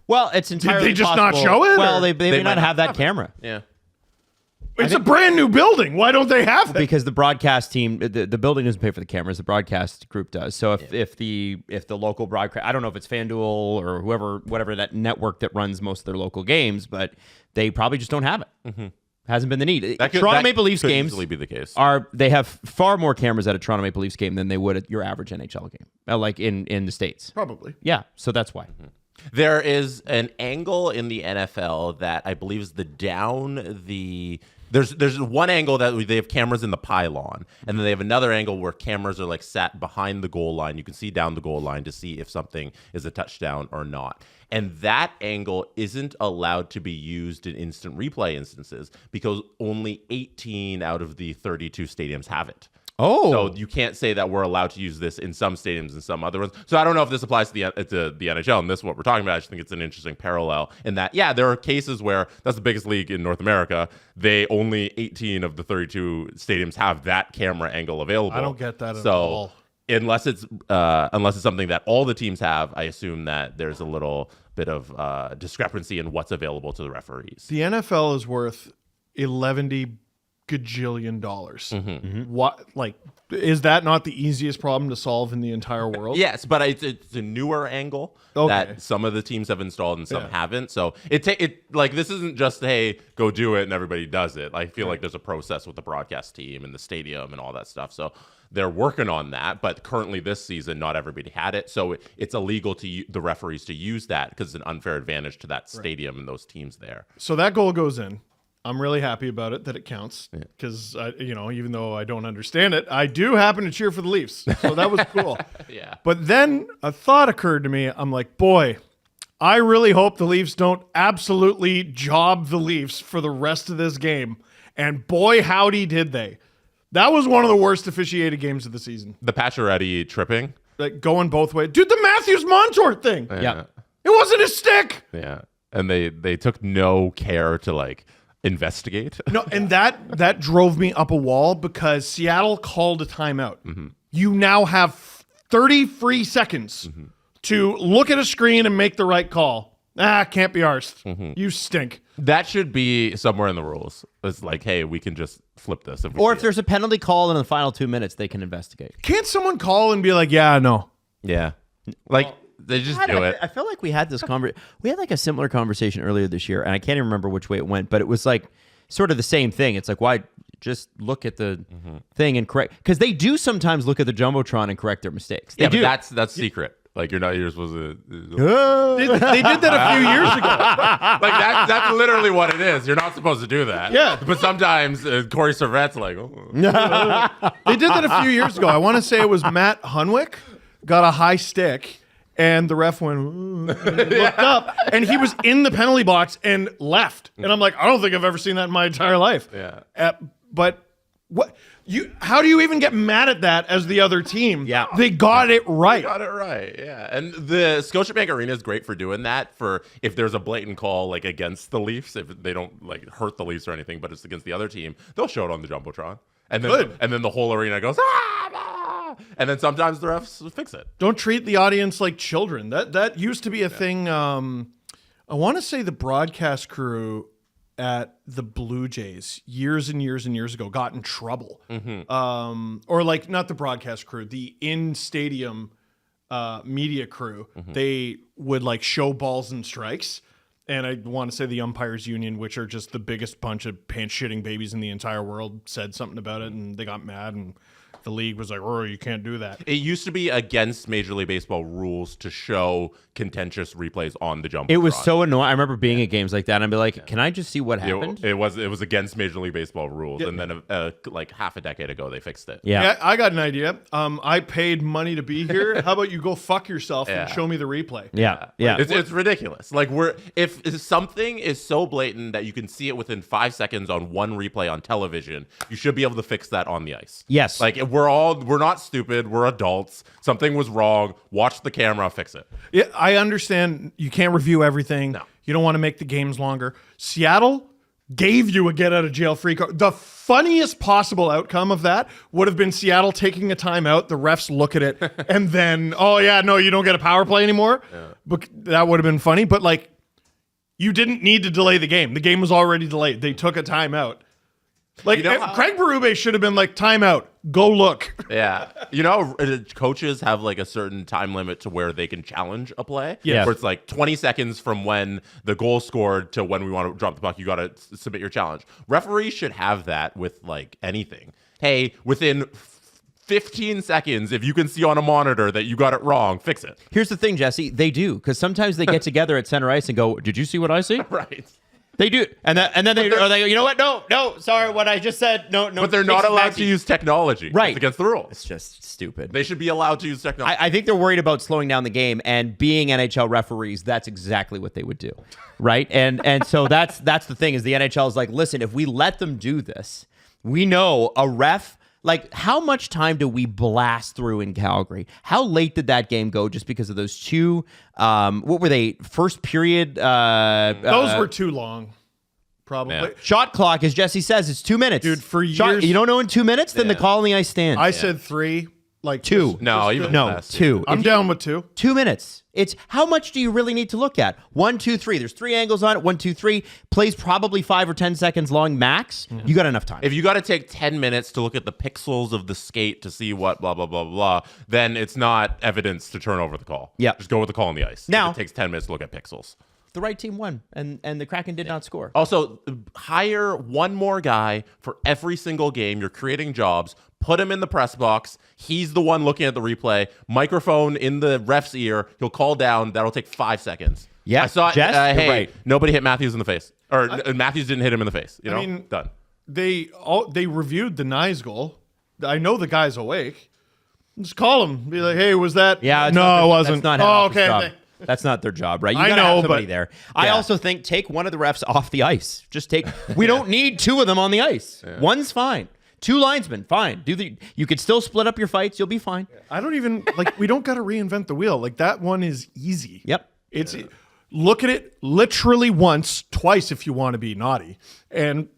Well, it's entirely they just not possible- show it, Well, or- they may might not not have that camera. Yeah. it's a brand new building. Why don't they have it? Because the broadcast team, the building doesn't pay for the cameras. The broadcast group does. So if the local broadcast, I don't know if it's FanDuel or whatever that network that runs most of their local games, but they probably just don't have it. Hasn't been the need. Toronto Maple Leafs could games easily be the case. they have far more cameras at a Toronto Maple Leafs game than they would at your average NHL game, like in the States. Probably. Yeah, so that's why. There is an angle in the NFL that I believe is There's one angle that they have cameras in the pylon, and then they have another angle where cameras are like sat behind the goal line. You can see down the goal line to see if something is a touchdown or not. And that angle isn't allowed to be used in instant replay instances because only 18 out of the 32 stadiums have it. Oh, So you can't say that we're allowed to use this in some stadiums and some other ones. So I don't know if this applies to the NHL, and this is what we're talking about. I just think it's an interesting parallel in that, yeah, there are cases where that's the biggest league in North America. They only 18 of the 32 stadiums have that camera angle available. I don't get that at all. Unless it's something that all the teams have, I assume that there's a little bit of discrepancy in what's available to the referees. The NFL is worth $11 gajillion dollars. What, like, is that not the easiest problem to solve in the entire world? Yes, but it's a newer angle that some of the teams have installed and some haven't. So it like this isn't just, hey, go do it and everybody does it. I feel like there's a process with the broadcast team and the stadium and all that stuff. So they're working on that, but currently this season, not everybody had it. So it's illegal to the referees to use that because it's an unfair advantage to that stadium and those teams there. So that goal goes in. I'm really happy about it that it counts because, even though I don't understand it, I do happen to cheer for the Leafs. So that was cool. Yeah. But then a thought occurred to me. I'm like, boy, I really hope the Leafs don't absolutely job the Leafs for the rest of this game. And boy, howdy did they. That was one of the worst officiated games of the season. The Pacioretty tripping. Like going both ways. Dude, the Matthews Montour thing. Yeah. It wasn't a stick. Yeah. And they took no care to like investigate. No, and that drove me up a wall because Seattle called a timeout. You now have 30 free seconds to look at a screen and make the right call. Can't be arsed. You stink. That should be somewhere in the rules. It's like, hey, we can just flip this. If there's a penalty call in the final 2 minutes, they can investigate. Can't someone call and be like, yeah, no. Yeah. Like, they just do it. I feel like we had this we had like a similar conversation earlier this year, and I can't even remember which way it went, but it was like sort of the same thing. It's like, why just look at the thing and correct? Because they do sometimes look at the Jumbotron and correct their mistakes. They do. But that's secret. Like, you're supposed to. They did that a few years ago. Like, that's literally what it is. You're not supposed to do that. Yeah. But sometimes Corey Servette's like, They did that a few years ago. I want to say it was Matt Hunwick got a high stick. And the ref went, and looked up, and he was in the penalty box and left. And I'm like, I don't think I've ever seen that in my entire life. Yeah. But what how do you even get mad at that as the other team? Yeah. They got it right. Got it right, yeah. And the Scotiabank Arena is great for doing that. For if there's a blatant call like against the Leafs, if they don't like hurt the Leafs or anything, but it's against the other team, they'll show it on the Jumbotron, and then the whole arena goes and then sometimes the refs fix it. Don't treat the audience like children. That used to be a thing. I want to say the broadcast crew at the Blue Jays years and years and years ago got in trouble. Or like not the broadcast crew, the in-stadium media crew. They would like show balls and strikes. And I want to say the umpires union, which are just the biggest bunch of pants-shitting babies in the entire world, said something about it, and they got mad, and the league was like, oh, you can't do that. It used to be against Major League Baseball rules to show contentious replays on the jumbotron. It was so annoying. I remember being at games like that, and I'd be like, can I just see what happened? It was against Major League Baseball rules, and then like half a decade ago, they fixed it. Yeah. I got an idea. I paid money to be here. How about you go fuck yourself and show me the replay? Yeah. It's ridiculous. Like if something is so blatant that you can see it within 5 seconds on one replay on television, you should be able to fix that on the ice. Yes. Like we're not stupid. We're adults. Something was wrong. Watch the camera, fix it. Yeah, I understand you can't review everything. No. You don't want to make the games longer. Seattle gave you a get out of jail free card. The funniest possible outcome of that would have been Seattle taking a timeout, the refs look at it, and then, oh yeah, no, you don't get a power play anymore. But that would have been funny. But like, you didn't need to delay the game. The game was already delayed. They took a timeout. Like, Craig Berube should have been like, timeout, go look. Yeah. Coaches have like a certain time limit to where they can challenge a play. Yeah. Where it's like 20 seconds from when the goal scored to when we want to drop the puck, you got to submit your challenge. Referees should have that with like anything. Hey, within 15 seconds, if you can see on a monitor that you got it wrong, fix it. Here's the thing, Jesse. They do, because sometimes they get together at center ice and go, did you see what I see? Right. They do. And then they go, you know what? No, sorry, what I just said. No. But they're not allowed to use technology. Right. It's against the rules. It's just stupid. They should be allowed to use technology. I think they're worried about slowing down the game, and being NHL referees, that's exactly what they would do, right? And so that's the thing, is the NHL is like, listen, if we let them do this, we know a ref. Like, how much time do we blast through in Calgary? How late did that game go just because of those two, what were they, first period? Those were too long, probably. Yeah. Shot clock, as Jesse says, it's 2 minutes. Dude, for years- you don't know in 2 minutes? Then the call on the ice stands. I said 3. Like Two. No, 2. I'm down with 2. 2 minutes. It's how much do you really need to look at? 1, 2, 3. There's 3 angles on it. 1, 2, 3. Plays probably 5 or 10 seconds long max. You got enough time. If you got to take 10 minutes to look at the pixels of the skate to see what blah, blah, blah, blah, then it's not evidence to turn over the call. Yeah. Just go with the call on the ice. Now- If it takes 10 minutes to look at pixels. The right team won, and the Kraken did not score. Also, hire one more guy for every single game. You're creating jobs. Put him in the press box. He's the one looking at the replay. Microphone in the ref's ear. He'll call down. That'll take 5 seconds. Yeah, I saw it. Jess, you're Hey, right. nobody hit Matthews in the face. Or Matthews didn't hit him in the face. You know? I mean, done. They reviewed the Nyes goal. I know the guy's awake. Just call him. Be like, hey, was that? Yeah, no, it wasn't. That's not how okay. job. That's not their job, right? You I gotta know, have somebody but- there. I also think take one of the refs off the ice. Just take. We don't need 2 of them on the ice. One's fine. 2 linesmen, fine. You could still split up your fights. You'll be fine. I don't even like. We don't got to reinvent the wheel. Like that one is easy. Yep. It's look at it literally once, twice if you want to be naughty, and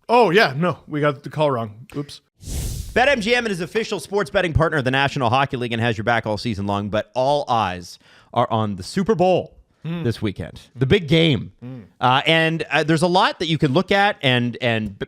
oh yeah, no, we got the call wrong. Oops. BetMGM is official sports betting partner of the National Hockey League and has your back all season long, but all eyes are on the Super Bowl this weekend, the big game. And there's a lot that you can look at and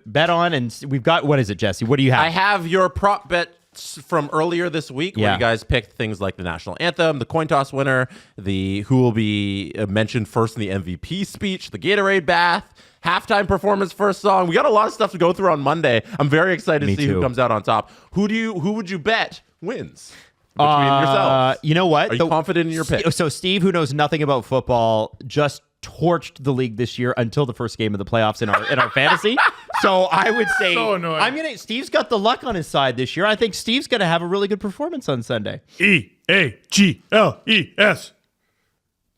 bet on. And we've got, what is it, Jesse? What do you have? I have your prop bets from earlier this week where you guys picked things like the national anthem, the coin toss winner, who will be mentioned first in the MVP speech, the Gatorade bath, halftime performance, first song. We got a lot of stuff to go through on Monday. I'm very excited to see who comes out on top. Who would you bet wins between yourselves? You know what? Are you confident in your pick? So Steve, who knows nothing about football, just torched the league this year until the first game of the playoffs in our fantasy. So I would say So annoying. Steve's got the luck on his side this year. I think Steve's gonna have a really good performance on Sunday. EAGLES.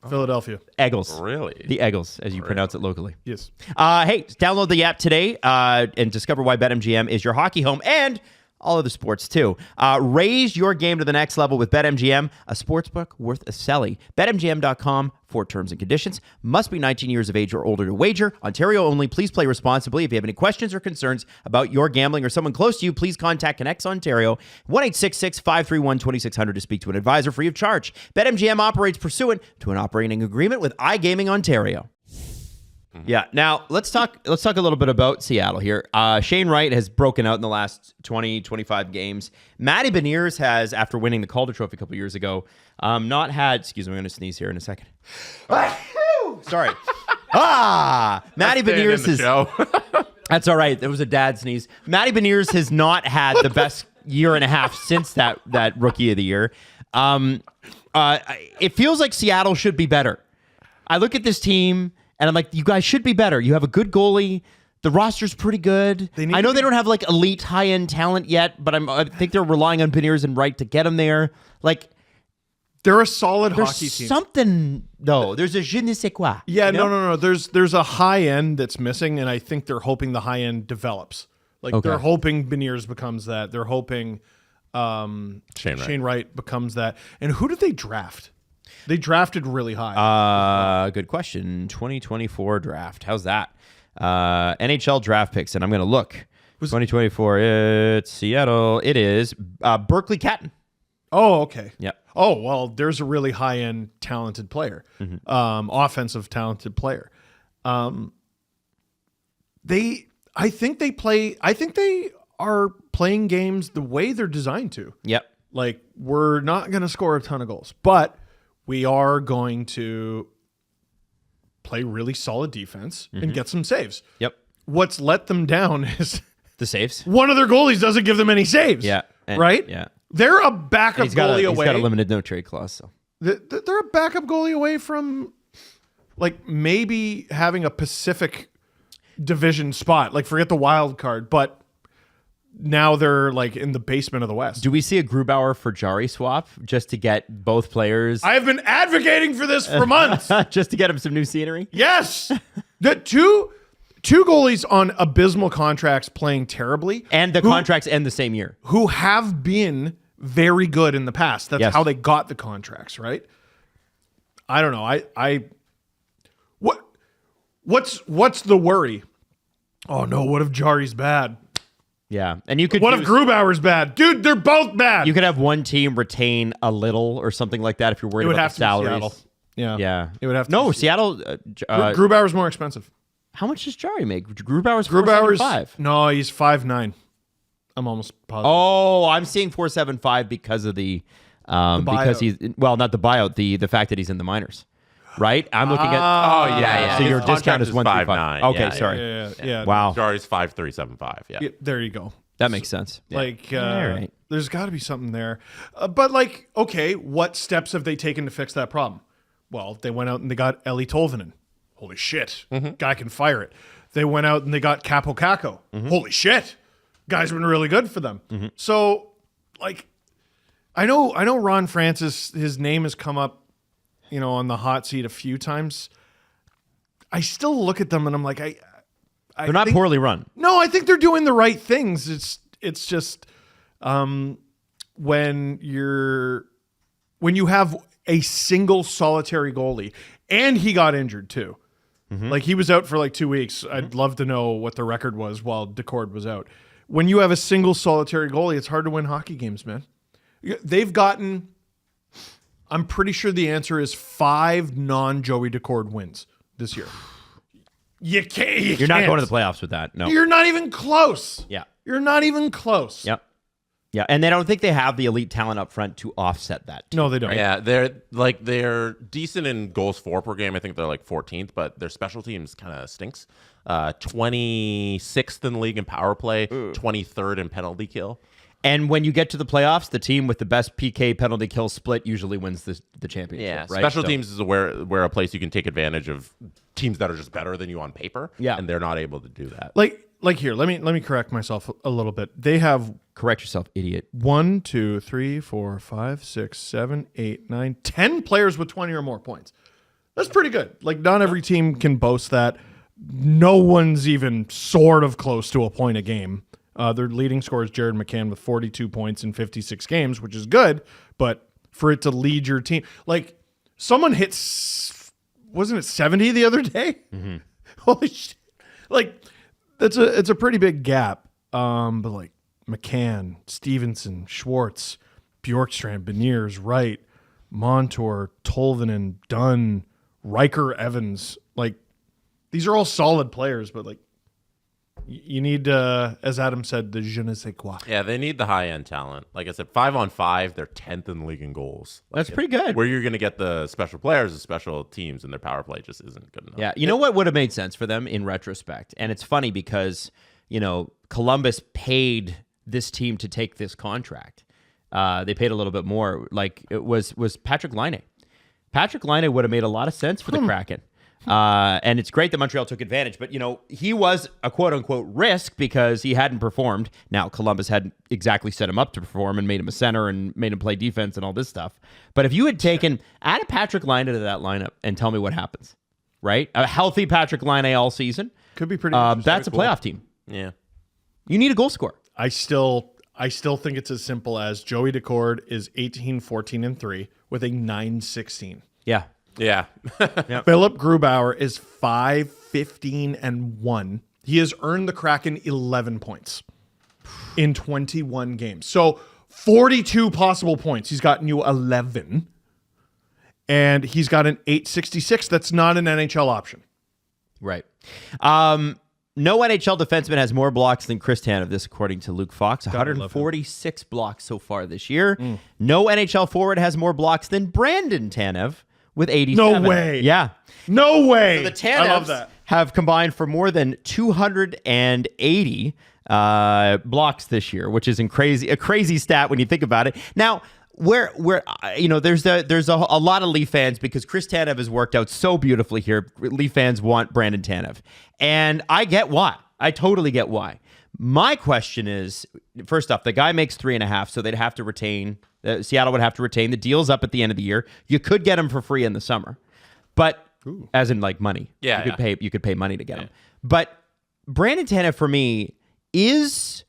Philadelphia. Eagles. Really? The Eagles, as you pronounce it locally. Yes. Hey, download the app today and discover why BetMGM is your hockey home and all other sports too. Raise your game to the next level with BetMGM, a sportsbook worth a celly. BetMGM.com for terms and conditions. Must be 19 years of age or older to wager. Ontario only. Please play responsibly. If you have any questions or concerns about your gambling or someone close to you, please contact Connects Ontario, 1-866-531-2600 to speak to an advisor free of charge. BetMGM operates pursuant to an operating agreement with iGaming Ontario. Yeah. Now let's talk a little bit about Seattle here. Shane Wright has broken out in the last 20, 25 games. Matty Beniers has, after winning the Calder Trophy a couple years ago, not had. Excuse me, I'm going to sneeze here in a second. Sorry. Matty Beniers is. That's all right. There was a dad sneeze. Matty Beniers has not had the best year and a half since that Rookie of the Year. It feels like Seattle should be better. I look at this team. And I'm like, you guys should be better. You have a good goalie. The roster's pretty good. I know they don't have like elite high-end talent yet, but I think they're relying on Beniers and Wright to get them there. Like, they're a solid hockey team. Something though. There's a je ne sais quoi. Yeah, you know? no. There's a high end that's missing, and I think they're hoping the high end develops. Like they're hoping Beniers becomes that. They're hoping Shane Wright becomes that. And who did they draft? They drafted really high. Good question. 2024 draft. How's that? NHL draft picks, and I'm going to look. 2024, it's Seattle. It is Berkeley Catton. Oh, okay. Yeah. Oh, well, there's a really high-end talented player. Offensive talented player. I think they are playing games the way they're designed to. Yep. Like, we're not going to score a ton of goals, but we are going to play really solid defense and get some saves. Yep. What's let them down is the saves. One of their goalies doesn't give them any saves. Yeah. Right? Yeah. They're a backup goalie away. He's got a limited no trade clause. So they're a backup goalie away from like maybe having a Pacific Division spot. Like forget the wild card, but now they're like in the basement of the West. Do we see a Grubauer for Jari swap just to get both players? I have been advocating for this for months. Just to get him some new scenery? Yes. The two goalies on abysmal contracts playing terribly. And the contracts end the same year. Who have been very good in the past. That's how they got the contracts, right? I don't know. What's the worry? Oh no, what if Jari's bad? Yeah. And you could What if Grubauer's bad? Dude, they're both bad. You could have one team retain a little or something like that if you're worried about the salaries. Yeah. Yeah. It would have to No, be Seattle Grubauer's more expensive. How much does Jari make? Grubauer's 475. No, he's 5'9". I'm almost positive. Oh, I'm seeing 475 because of the because he's not the buyout, the fact that he's in the minors. Right? I'm looking at yeah. So His your discount is 5'9". Okay, sorry. Yeah. Wow. Jari's 5'3", 5'5". Yeah. There you go. That makes sense. Like, All right. there's got to be something there. But, like, okay, what steps have they taken to fix that problem? Well, they went out and they got Eli Tolvanen. Holy shit. Guy can fire it. They went out and they got Capo Caco. Holy shit. Guy's been really good for them. So, like, I know Ron Francis, his name has come up, on the hot seat a few times. I still look at them and I'm like, They're not poorly run. No, I think they're doing the right things. It's just when you have a single solitary goalie, and he got injured too. Like he was out for like 2 weeks. I'd love to know what the record was while Decord was out. When you have a single solitary goalie, it's hard to win hockey games, man. They've gotten, I'm pretty sure the answer is 5 non-Joey Decord wins this year. You're not going to the playoffs with that. No. You're not even close. Yeah. You're not even close. Yep. Yeah, and they don't think they have the elite talent up front to offset that. No, they don't. Yeah, they're decent in goals for per game. I think they're like 14th, but their special teams kind of stinks. 26th in the league in power play, 23rd in penalty kill. And when you get to the playoffs, the team with the best PK penalty kill split usually wins the championship. Yeah, right? special teams is where a place you can take advantage of teams that are just better than you on paper. Yeah, and they're not able to do that. Like here, let me correct myself a little bit. They have correct yourself, idiot. 1, 2, 3, 4, 5, 6, 7, 8, 9, 10 players with 20 or more points. That's pretty good. Like not every team can boast that. No one's even sort of close to a point a game. Their leading scorer is Jared McCann with 42 points in 56 games, which is good. But for it to lead your team, like someone hit, wasn't it 70 the other day? Holy shit! Like it's a pretty big gap. But like McCann, Stevenson, Schwartz, Bjorkstrand, Beniers, Wright, Montour, Tolvanen, Dunn, Riker, Evans, like. These are all solid players, but like you need, as Adam said, the je ne sais quoi. Yeah, they need the high-end talent. Like I said, 5-on-5, they're 10th in the league in goals. That's pretty good. Where you're going to get the special players, the special teams, and their power play just isn't good enough. Yeah, you know what would have made sense for them in retrospect? And it's funny because, Columbus paid this team to take this contract. They paid a little bit more. Like, it was Patrick Laine. Patrick Laine would have made a lot of sense for the Kraken. And it's great that Montreal took advantage, but he was a quote unquote risk because he hadn't performed. Now Columbus hadn't exactly set him up to perform and made him a center and made him play defense and all this stuff. But if you had added Patrick Laine to that lineup and tell me what happens, right? A healthy Patrick Laine all season Could be pretty. that's a playoff team. Yeah. You need a goal scorer. I still think it's as simple as Joey Decord is 18-14-3 with a 9-16. Yeah. Yeah. Philip Grubauer is 5-15-1. He has earned the Kraken 11 points in 21 games. So 42 possible points. He's gotten you 11. And he's got an 866. That's not an NHL option. Right. No NHL defenseman has more blocks than Chris Tanev, this according to Luke Fox. 146 blocks so far this year. No NHL forward has more blocks than Brandon Tanev with 87. No way. Yeah. No way. So the I love Tanevs that. have combined for more than 280 blocks this year, which is a crazy stat when you think about it. Now, where there's a lot of Leaf fans because Chris Tanev has worked out so beautifully here. Leaf fans want Brandon Tanev, and I get why. I totally get why. My question is, first off, the guy makes 3.5, so they'd have to retain. Seattle would have to retain. The deal's up at the end of the year. You could get him for free in the summer, but as in like money. Yeah, you could pay money to get him. But Brandon Tanev for me is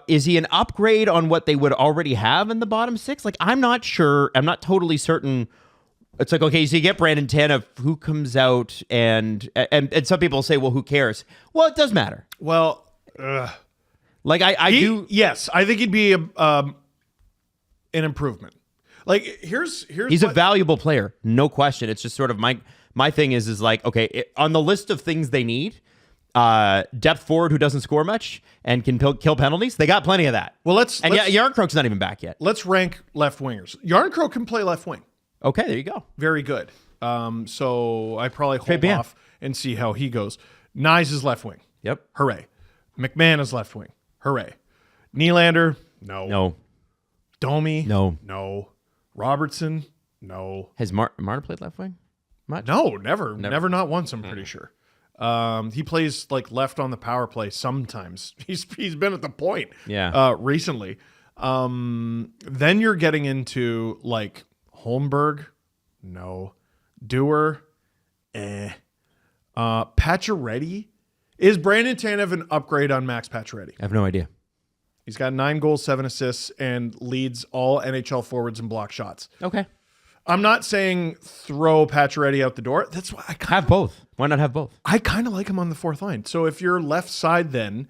he an upgrade on what they would already have in the bottom six? Like, I'm not sure. I'm not totally certain. It's like, okay, so you get Brandon Tanev, who comes out and some people say, well, who cares? Well, it does matter. Well, like I do. Yes, I think he'd be an improvement. Like here's He's a valuable player, no question. It's just sort of my thing is like, okay, on the list of things they need, depth forward who doesn't score much and can kill penalties. They got plenty of that. Well, Yarncroke's not even back yet. Let's rank left wingers. Yarncroke can play left wing. Okay, there you go. Very good. So I probably hold off and see how he goes. Nyes is left wing. Yep. Hooray. McMahon is left wing. Hooray. Nylander. No. Domi. No. Robertson. No. Has Marta played left wing? Much? No, never. Never, not once, I'm pretty sure. He plays like left on the power play sometimes. He's been at the point recently. Then you're getting into like Holmberg. No. Dewar. Pacioretty. Is Brandon Tanev an upgrade on Max Pacioretty? I have no idea. He's got 9 goals, 7 assists, and leads all NHL forwards in block shots. Okay. I'm not saying throw Pacioretty out the door. That's why I have both. Why not have both? I kind of like him on the fourth line. So if your left side then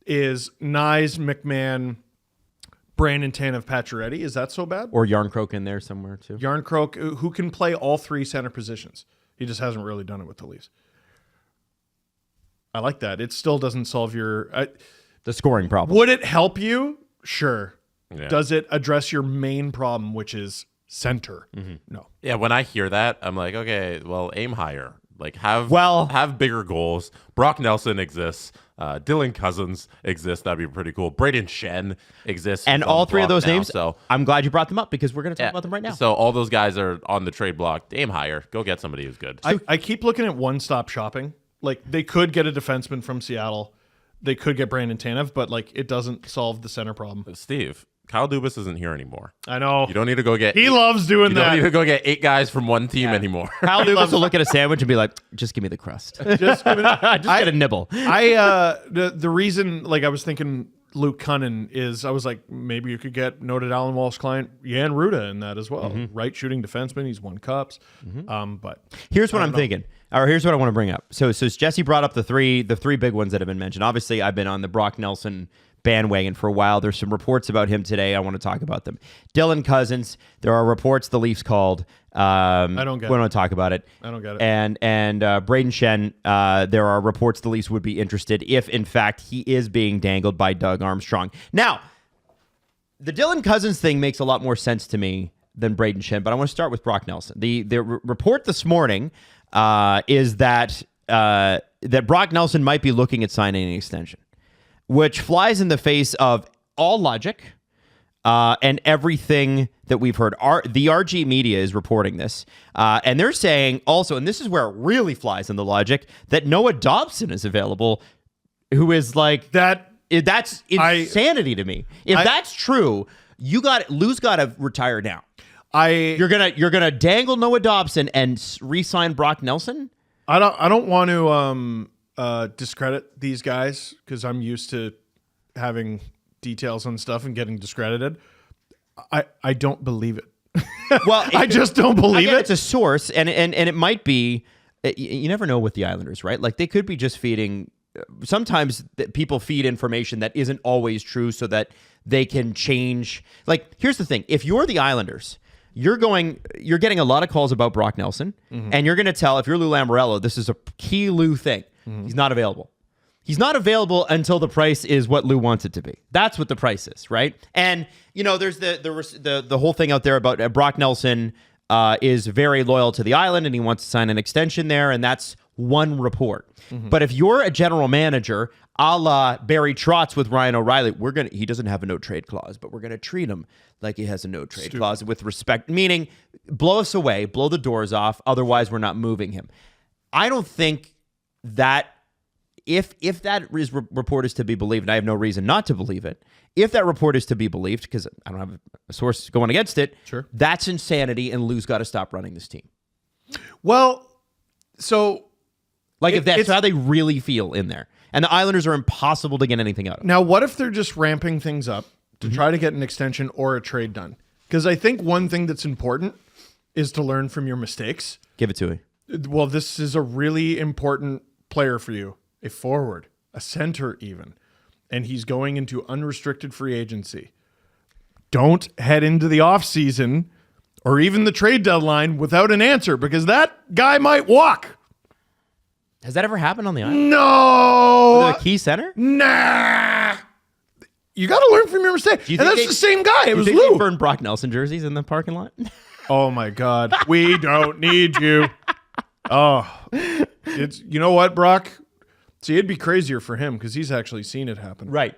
is Nyes, McMahon, Brandon Tanev, Pacioretty, is that so bad? Or Yarncroke in there somewhere too. Yarncroke, who can play all 3 center positions. He just hasn't really done it with the Leafs. I like that. It still doesn't solve your... the scoring problem. Would it help you? Sure. Yeah. Does it address your main problem, which is center? No. Yeah, when I hear that, I'm like, okay, well, aim higher. Like, have bigger goals. Brock Nelson exists. Dylan Cozens exists. That'd be pretty cool. Braden Schenn exists. And all 3 of those names, so I'm glad you brought them up because we're going to talk about them right now. So all those guys are on the trade block. Aim higher. Go get somebody who's good. I keep looking at one-stop shopping. Like, they could get a defenseman from Seattle. They could get Brandon Tanev, but, like, it doesn't solve the center problem. Steve, Kyle Dubas isn't here anymore. I know. You don't need to go get... He loves doing that. You don't need to go get 8 guys from one team anymore. Kyle Dubas will look at a sandwich and be like, just give me the crust. Just get a nibble. The reason, like, I was thinking Luke Cunnin is I was like, maybe you could get noted Alan Walsh client Jan Ruda in that as well. Right shooting defenseman. He's won cups. But here's what I'm thinking. Or here's what I want to bring up. So Jesse brought up the three big ones that have been mentioned. Obviously, I've been on the Brock Nelson bandwagon for a while. There's some reports about him today. I want to talk about them. Dylan Cozens. There are reports the Leafs called. I don't get it. We don't talk about it. I don't get it. And Braden Schenn. There are reports the Leafs would be interested if, in fact, he is being dangled by Doug Armstrong. Now, the Dylan Cozens thing makes a lot more sense to me than Braden Schenn, but I want to start with Brock Nelson. The report this morning is that Brock Nelson might be looking at signing an extension, which flies in the face of all logic and everything that we've heard. The RG media is reporting this, and they're saying also, and this is where it really flies in the logic, that Noah Dobson is available, who is like that. That's insanity to me. If that's true, Lou's got to retire now. You're gonna dangle Noah Dobson and re-sign Brock Nelson. I don't want to discredit these guys because I'm used to having details on stuff and getting discredited. I don't believe it. Well, I just don't believe it. It's a source, and it might be. You never know with the Islanders, right? Like they could be just feeding. Sometimes people feed information that isn't always true so that they can change. Like, here's the thing. If you're the Islanders, you're getting a lot of calls about Brock Nelson, and you're going to tell, if you're Lou Lamoriello, this is a key Lou thing. He's not available. He's not available until the price is what Lou wants it to be. That's what the price is, right? And, there's the whole thing out there about Brock Nelson is very loyal to the Island, and he wants to sign an extension there, and that's one report. But if you're a general manager, a la Barry Trotz with Ryan O'Reilly, he doesn't have a no trade clause, but we're gonna treat him like he has a no trade clause with respect, meaning blow us away, blow the doors off, otherwise we're not moving him. I don't think that if that report is to be believed, and I have no reason not to believe it, if that report is to be believed, because I don't have a source going against it, sure, that's insanity, and Lou's got to stop running this team. Well, so if that's how they really feel in there. And the Islanders are impossible to get anything out of. Now, what if they're just ramping things up to try to get an extension or a trade done? Because I think one thing that's important is to learn from your mistakes. Give it to me. Well, this is a really important player for you. A forward, a center even. And he's going into unrestricted free agency. Don't head into the offseason or even the trade deadline without an answer, because that guy might walk. Has that ever happened on the Island? No. With a key center? Nah. You got to learn from your mistake. And that's the same guy. It was Lou. They burned Brock Nelson jerseys in the parking lot? Oh, my God. We don't need you. Oh. You know what, Brock? See, it'd be crazier for him because he's actually seen it happen. Right.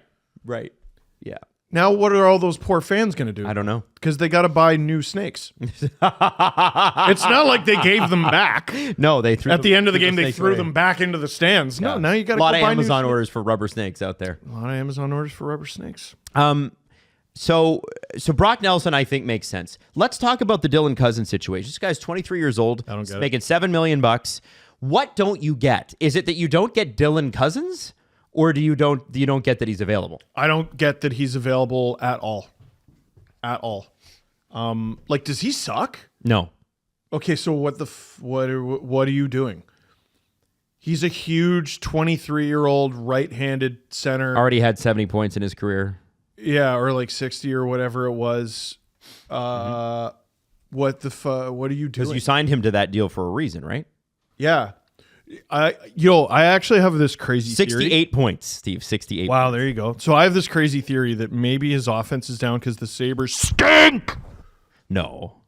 Yeah. Now, what are all those poor fans going to do? I don't know. Because they got to buy new snakes. It's not like they gave them back. No, they threw at the end of the game. They threw them back into the stands. Yeah. No, now you got to go buy a lot of Amazon orders for rubber snakes out there. A lot of Amazon orders for rubber snakes. So Brock Nelson, I think, makes sense. Let's talk about the Dylan Cozens situation. This guy's 23 years old. I don't get making $7 million. What don't you get? Is it that you don't get Dylan Cozens? Or do you don't get that he's available? I don't get that he's available at all. At all. Does he suck? No. Okay, so what are you doing? He's a huge 23-year-old right-handed center. Already had 70 points in his career. Yeah, or like 60 or whatever it was. What are you doing? Because you signed him to that deal for a reason, right? Yeah. I actually have this crazy 68 theory. points, Steve. 68 Wow, points. there you go. So I have this crazy theory that maybe his offense is down because the Sabres stink. No.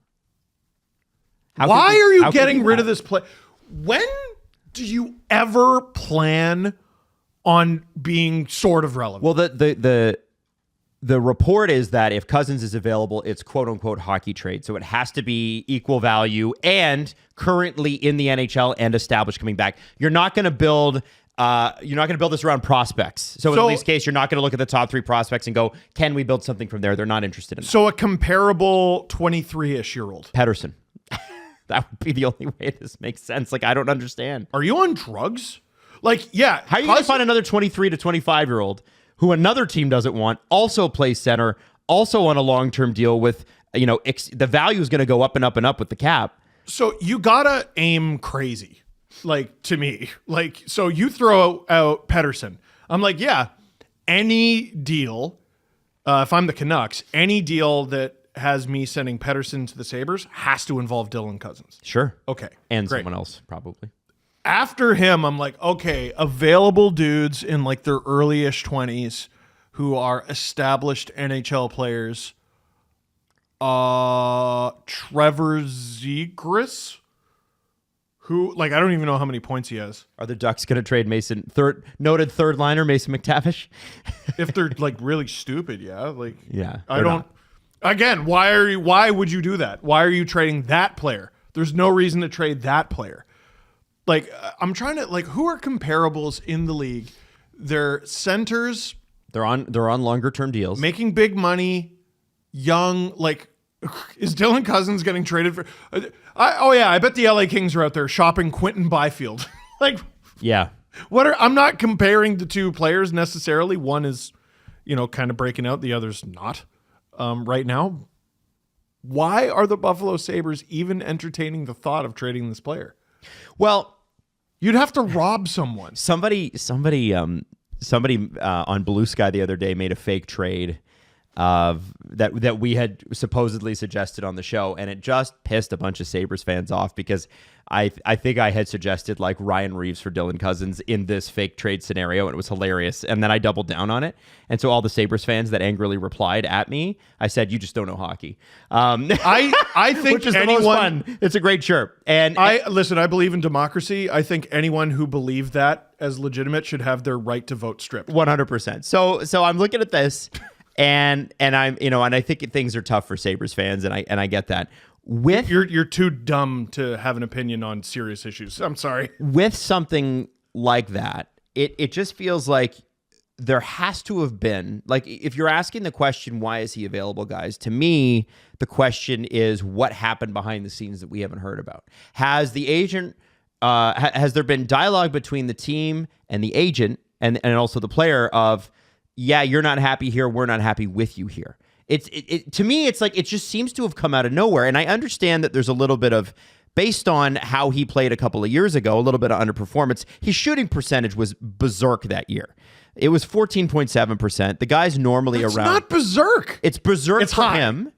Why are you getting rid of this play? When do you ever plan on being sort of relevant? Well, the report is that if Cozens is available, it's quote unquote hockey trade. So it has to be equal value and currently in the NHL and established coming back. You're not going to build this around prospects. So in the Leafs case, you're not going to look at the top 3 prospects and go, can we build something from there? They're not interested in that. So a comparable 23-ish-year-old. Pedersen. That would be the only way this makes sense. Like, I don't understand. Are you on drugs? Like, yeah. How are you going to find another 23 to 25-year-old who another team doesn't want, also plays center, also on a long-term deal with, the value is going to go up and up and up with the cap. So you got to aim crazy, like, to me. Like, so you throw out Pedersen. I'm like, yeah, any deal, if I'm the Canucks, any deal that has me sending Pettersson to the Sabres has to involve Dylan Cozens. Sure. Okay. And great. someone else, probably. After him, I'm like, okay, available dudes in like their early-ish 20s who are established NHL players. Trevor Zegras, who, like, I don't even know how many points he has. Are the Ducks going to trade noted third liner Mason McTavish? If they're like really stupid, yeah. Like, Yeah, I they're don't. not. Again, why would you do that? Why are you trading that player? There's no reason to trade that player. Like, I'm trying to, like, who are comparables in the league? They're centers. They're on longer term deals. Making big money, young. Like, is Dylan Cozens getting traded for? I bet the LA Kings are out there shopping Quentin Byfield. Like, Yeah. I'm not comparing the two players necessarily. One is, kind of breaking out. The other's not. Right now, why are the Buffalo Sabres even entertaining the thought of trading this player? Well, You'd have to rob someone. somebody on Blue Sky the other day made a fake trade that we had supposedly suggested on the show, and it just pissed a bunch of Sabres fans off because I think I had suggested like Ryan Reeves for Dylan Cozens in this fake trade scenario, and it was hilarious. And then I doubled down on it, and so all the Sabres fans that angrily replied at me, I said, "You just don't know hockey." I think Which is the most fun. It's a great chirp. And listen, I believe in democracy. I think anyone who believed that as legitimate should have their right to vote stripped. 100%. So I'm looking at this. And I'm, and I think things are tough for Sabres fans, and I get that. You're too dumb to have an opinion on serious issues. I'm sorry. With something like that, it just feels like there has to have been, like, if you're asking the question, why is he available, guys? To me, the question is what happened behind the scenes that we haven't heard about. Has the agent, has there been dialogue between the team and the agent and also the player of, yeah, you're not happy here, we're not happy with you here. To me, it's like it just seems to have come out of nowhere. And I understand that there's a little bit of, based on how he played a couple of years ago, a little bit of underperformance. His shooting percentage was berserk that year. It was 14.7%. The guy's normally It's around. not berserk. It's berserk It's for high. him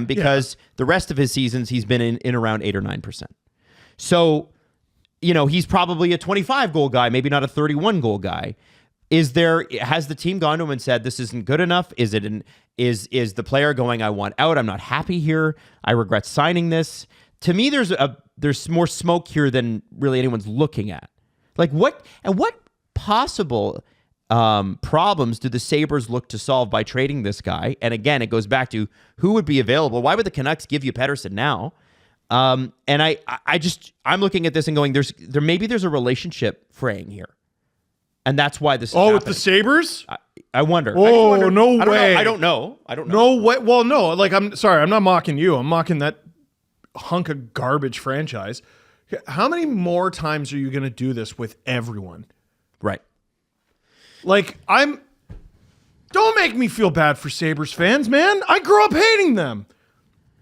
because the rest of his seasons he's been in around 8 or 9%. So, he's probably a 25 goal guy, maybe not a 31 goal guy. Has the team gone to him and said, this isn't good enough? Is the player going, I want out, I'm not happy here, I regret signing this? To me, there's more smoke here than really anyone's looking at. Like, what possible problems do the Sabres look to solve by trading this guy? And again, it goes back to who would be available. Why would the Canucks give you Pettersson now? And I'm looking at this and going, there's a relationship fraying here. And that's why this is happening. With the Sabres? I wonder. Oh, no way. I don't know. No way. Well, no. Like, I'm sorry. I'm not mocking you. I'm mocking that hunk of garbage franchise. How many more times are you going to do this with everyone? Right. Like, don't make me feel bad for Sabres fans, man. I grew up hating them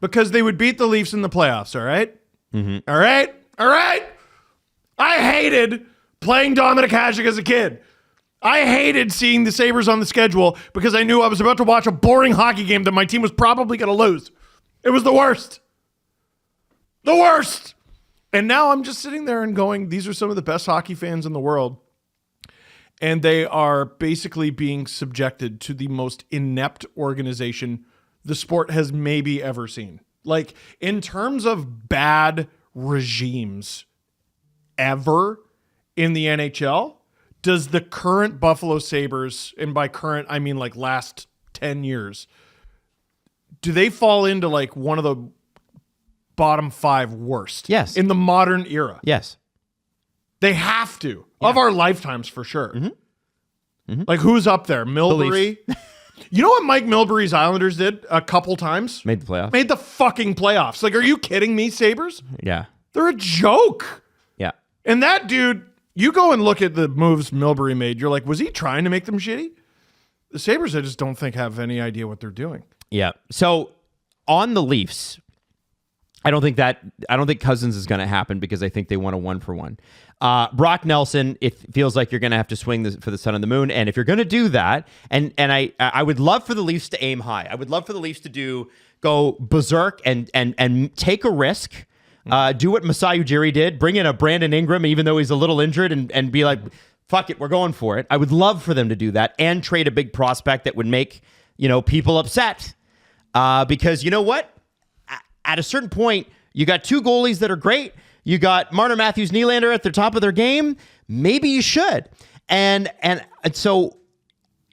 because they would beat the Leafs in the playoffs, all right? Mm-hmm. All right? I hated playing Dominic Hasek as a kid. I hated seeing the Sabres on the schedule because I knew I was about to watch a boring hockey game that my team was probably going to lose. It was the worst. The worst. And now I'm just sitting there and going, these are some of the best hockey fans in the world. And they are basically being subjected to the most inept organization the sport has maybe ever seen. Like, in terms of bad regimes ever in the NHL, does the current Buffalo Sabres, and by current, I mean like last 10 years, do they fall into like one of the bottom 5 worst? Yes. In the modern era? Yes. They have to. Yeah. Of our lifetimes, for sure. Mm-hmm. Mm-hmm. Like, who's up there? Milbury? You know what Mike Milbury's Islanders did a couple times? Made the playoffs. Made the fucking playoffs. Like, are you kidding me, Sabres? Yeah. They're a joke. Yeah. And that dude, you go and look at the moves Milbury made. You're like, was he trying to make them shitty? The Sabres, I just don't think have any idea what they're doing. Yeah. So on the Leafs, I don't think Cozens is going to happen because I think they want a 1-for-1. Brock Nelson, it feels like you're going to have to swing for the sun and the moon. And if you're going to do that, and I would love for the Leafs to aim high. I would love for the Leafs to go berserk and take a risk. Do what Masai Ujiri did. Bring in a Brandon Ingram, even though he's a little injured, and be like, fuck it, we're going for it. I would love for them to do that and trade a big prospect that would make people upset. Because you know what? At a certain point, you got two goalies that are great. You got Marner, Matthews, Nylander at the top of their game. Maybe you should. And so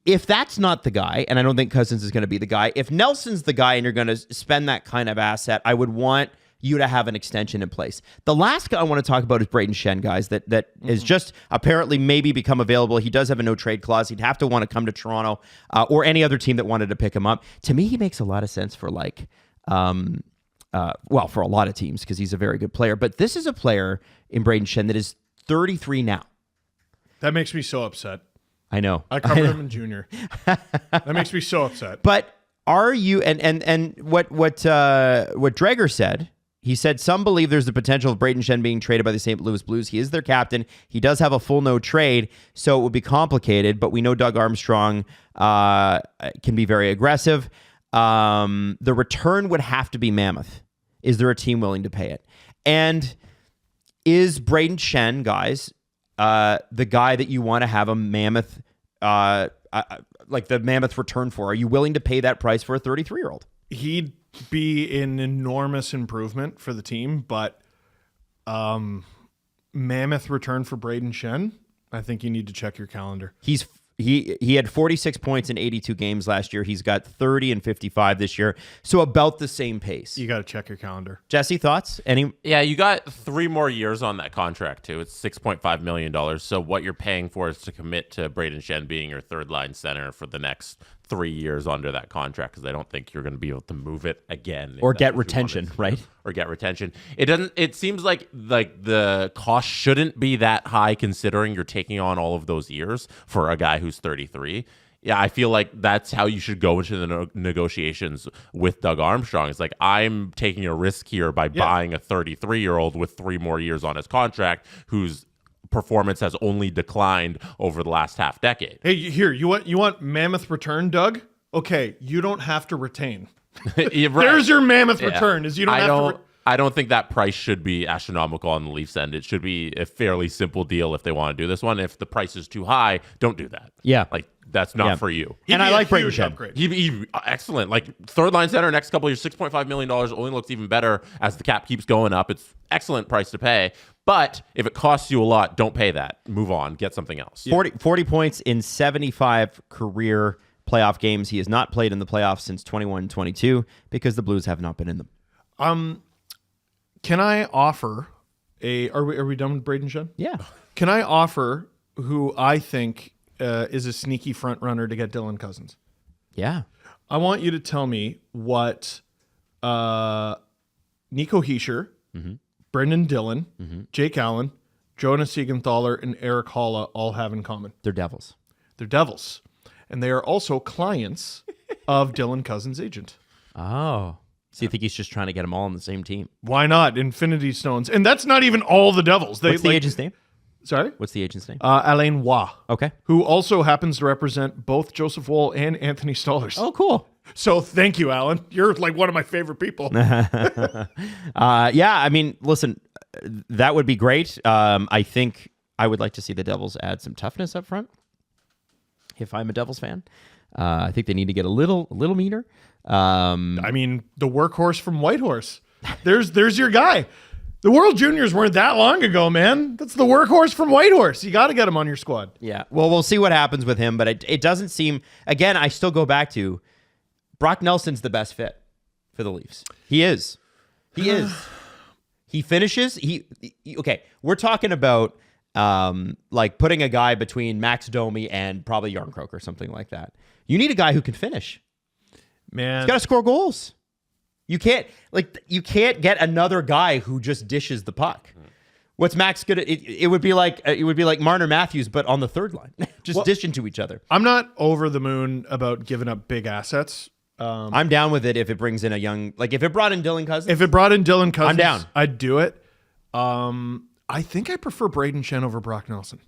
if that's not the guy, and I don't think Cozens is going to be the guy, if Nelson's the guy and you're going to spend that kind of asset, I would want you to have an extension in place. The last guy I want to talk about is Brayden Schenn, guys, that is just apparently maybe become available. He does have a no-trade clause. He'd have to want to come to Toronto or any other team that wanted to pick him up. To me, he makes a lot of sense for for a lot of teams because he's a very good player. But this is a player in Brayden Schenn that is 33 now. That makes me so upset. I know. I covered him in junior. That makes me so upset. But are you and what Dreger said? He said some believe there's the potential of Brayden Schenn being traded by the St. Louis Blues. He is their captain. He does have a full no trade, so it would be complicated. But we know Doug Armstrong can be very aggressive. The return would have to be mammoth. Is there a team willing to pay it? And is Brayden Schenn, guys, the guy that you want to have a mammoth, like the mammoth return for? Are you willing to pay that price for a 33-year-old? He'd be an enormous improvement for the team, but mammoth return for Brayden Schenn, I think you need to check your calendar. He had 46 points in 82 games last year. He's got 30 and 55 this year. So about the same pace. You got to check your calendar. Jesse, thoughts? Yeah, you got 3 more years on that contract, too. It's $6.5 million. So what you're paying for is to commit to Brayden Schenn being your third-line center for the next 3 years under that contract, because I don't think you're going to be able to move it again. Or get retention, right? Or get retention. It seems like the cost shouldn't be that high considering you're taking on all of those years for a guy who's 33. Yeah, I feel like that's how you should go into the negotiations with Doug Armstrong. It's like, I'm taking a risk here by buying a 33-year-old with 3 more years on his contract whose performance has only declined over the last half decade. Hey, here, you want mammoth return, Doug? Okay, you don't have to retain. Yeah, right. There's your mammoth return. Is you don't have to. I don't think that price should be astronomical on the Leafs end. It should be a fairly simple deal if they want to do this one. If the price is too high, don't do that. Yeah, that's not for you. And I like Brayden Schenn. He'd excellent. Third line center next couple of years, $6.5 million only looks even better as the cap keeps going up. It's excellent price to pay. But if it costs you a lot, don't pay that. Move on. Get something else. 40 points in 75 career playoff games. He has not played in the playoffs since 21-22 because the Blues have not been in them. Can I offer are we done with Brayden Schenn? Yeah. Can I offer who I think is a sneaky front runner to get Dylan Cozens? Yeah. I want you to tell me what Nico Hischier, Brendan Dillon, Jake Allen, Jonas Siegenthaler, and Eric Holla all have in common. They're Devils. They're Devils. And they are also clients of Dylan Cozens' agent. Oh. So you think he's just trying to get them all on the same team? Why not? Infinity Stones. And that's not even all the Devils. What's the agent's name? Sorry? What's the agent's name? Alain Waugh. Okay. Who also happens to represent both Joseph Woll and Anthony Stollers. Oh, cool. So thank you, Alan. You're like one of my favorite people. Yeah, I mean, listen, that would be great. I think I would like to see the Devils add some toughness up front. If I'm a Devils fan, I think they need to get a little meaner. I mean, the workhorse from Whitehorse. There's your guy. The World Juniors weren't that long ago, man. That's the workhorse from Whitehorse. You got to get him on your squad. Yeah. Well, we'll see what happens with him, but it doesn't seem. Again, I still go back to Brock Nelson's the best fit for the Leafs. He is. He is. He finishes. Okay. We're talking about like putting a guy between Max Domi and probably Yarncroke or something like that. You need a guy who can finish. Man, he's got to score goals. You can't get another guy who just dishes the puck. What's Max good at? It would be like Marner Matthews, but on the third line, just dishing to each other. I'm not over the moon about giving up big assets I'm down with it if it brings in a young, like if it brought in Dylan Cozens. If it brought in Dylan Cozens, I'm down. I'd do it. I think I prefer Braden Schenn over Brock Nelson.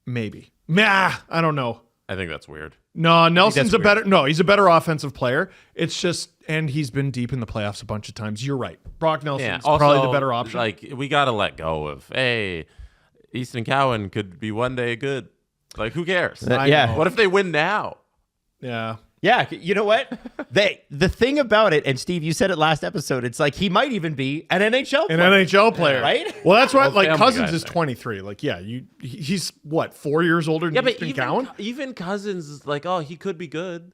Maybe. I don't know. I think that's weird. No, Nelson's weird. he's a better offensive player. It's just, and he's been deep in the playoffs a bunch of times. You're right. Brock Nelson's probably the better option. Like, we got to let go of, hey, Easton Cowan could be one day good. Like, who cares? Yeah. What if they win now? Yeah. Yeah, you know what? The thing about it, and Steve, you said it last episode, it's like he might even be an NHL player. An NHL player. Right? Well, that's why, like, Family Cozens Guy is thing. 23. Like, yeah, he's what, 4 years older than Easton Cowan? Even Cozens is like, oh, he could be good.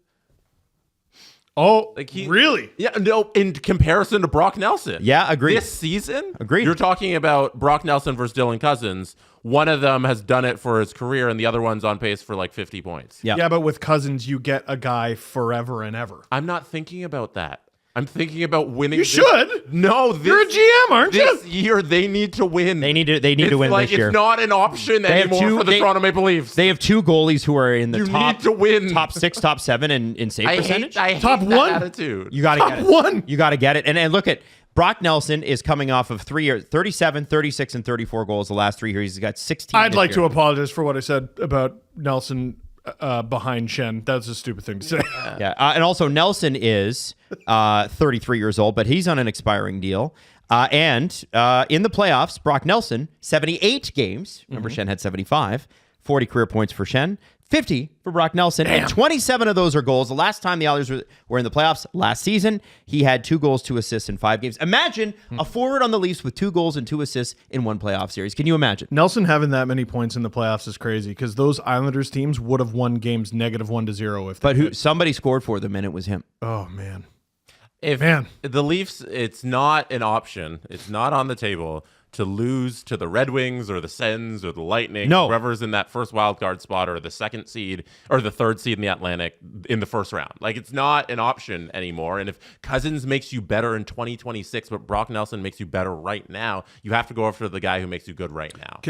Oh, Like really? Yeah, no, in comparison to Brock Nelson. Yeah, agreed. This season, Agreed. You're talking about Brock Nelson versus Dylan Cozens. One of them has done it for his career, and the other one's on pace for like 50 points. Yeah. Yeah, but with Cozens, you get a guy forever and ever. I'm not thinking about that. I'm thinking about winning. You should. No, You're a GM, aren't you? This year they need to win. They need to win like, this year. It's not an option They have anymore two- for the they- Toronto Maple Leafs. They have two goalies who are in the You top need to win. top 6, top 7 in save percentage. I hate Top that one? attitude. You got to Top get it. one. You got to get it. And look at Brock Nelson is coming off of 3 years, 37, 36, and 34 goals the last 3 years. He's got 16. I'd this like year. to apologize for what I said about Nelson behind Schenn. That's a stupid thing to say. Yeah, and also Nelson is 33 years old, but he's on an expiring deal. And in the playoffs, Brock Nelson, 78 games. Remember, Schenn had 75. 40 career points for Schenn. 50 for Brock Nelson, and 27 of those are goals. The last time the Islanders were in the playoffs last season, he had 2 goals, 2 assists in 5 games. Imagine a forward on the Leafs with 2 goals and 2 assists in one playoff series. Can you imagine? Nelson having that many points in the playoffs is crazy because those Islanders teams would have won games -1-0 if. But somebody scored for them, and it was him. Oh man. If Man. the Leafs, it's not an option. It's not on the table to lose to the Red Wings or the Sens or the Lightning, No. whoever's in that first wild card spot or the second seed or the third seed in the Atlantic in the first round. Like, it's not an option anymore. And if Cozens makes you better in 2026, but Brock Nelson makes you better right now, you have to go after the guy who makes you good right now.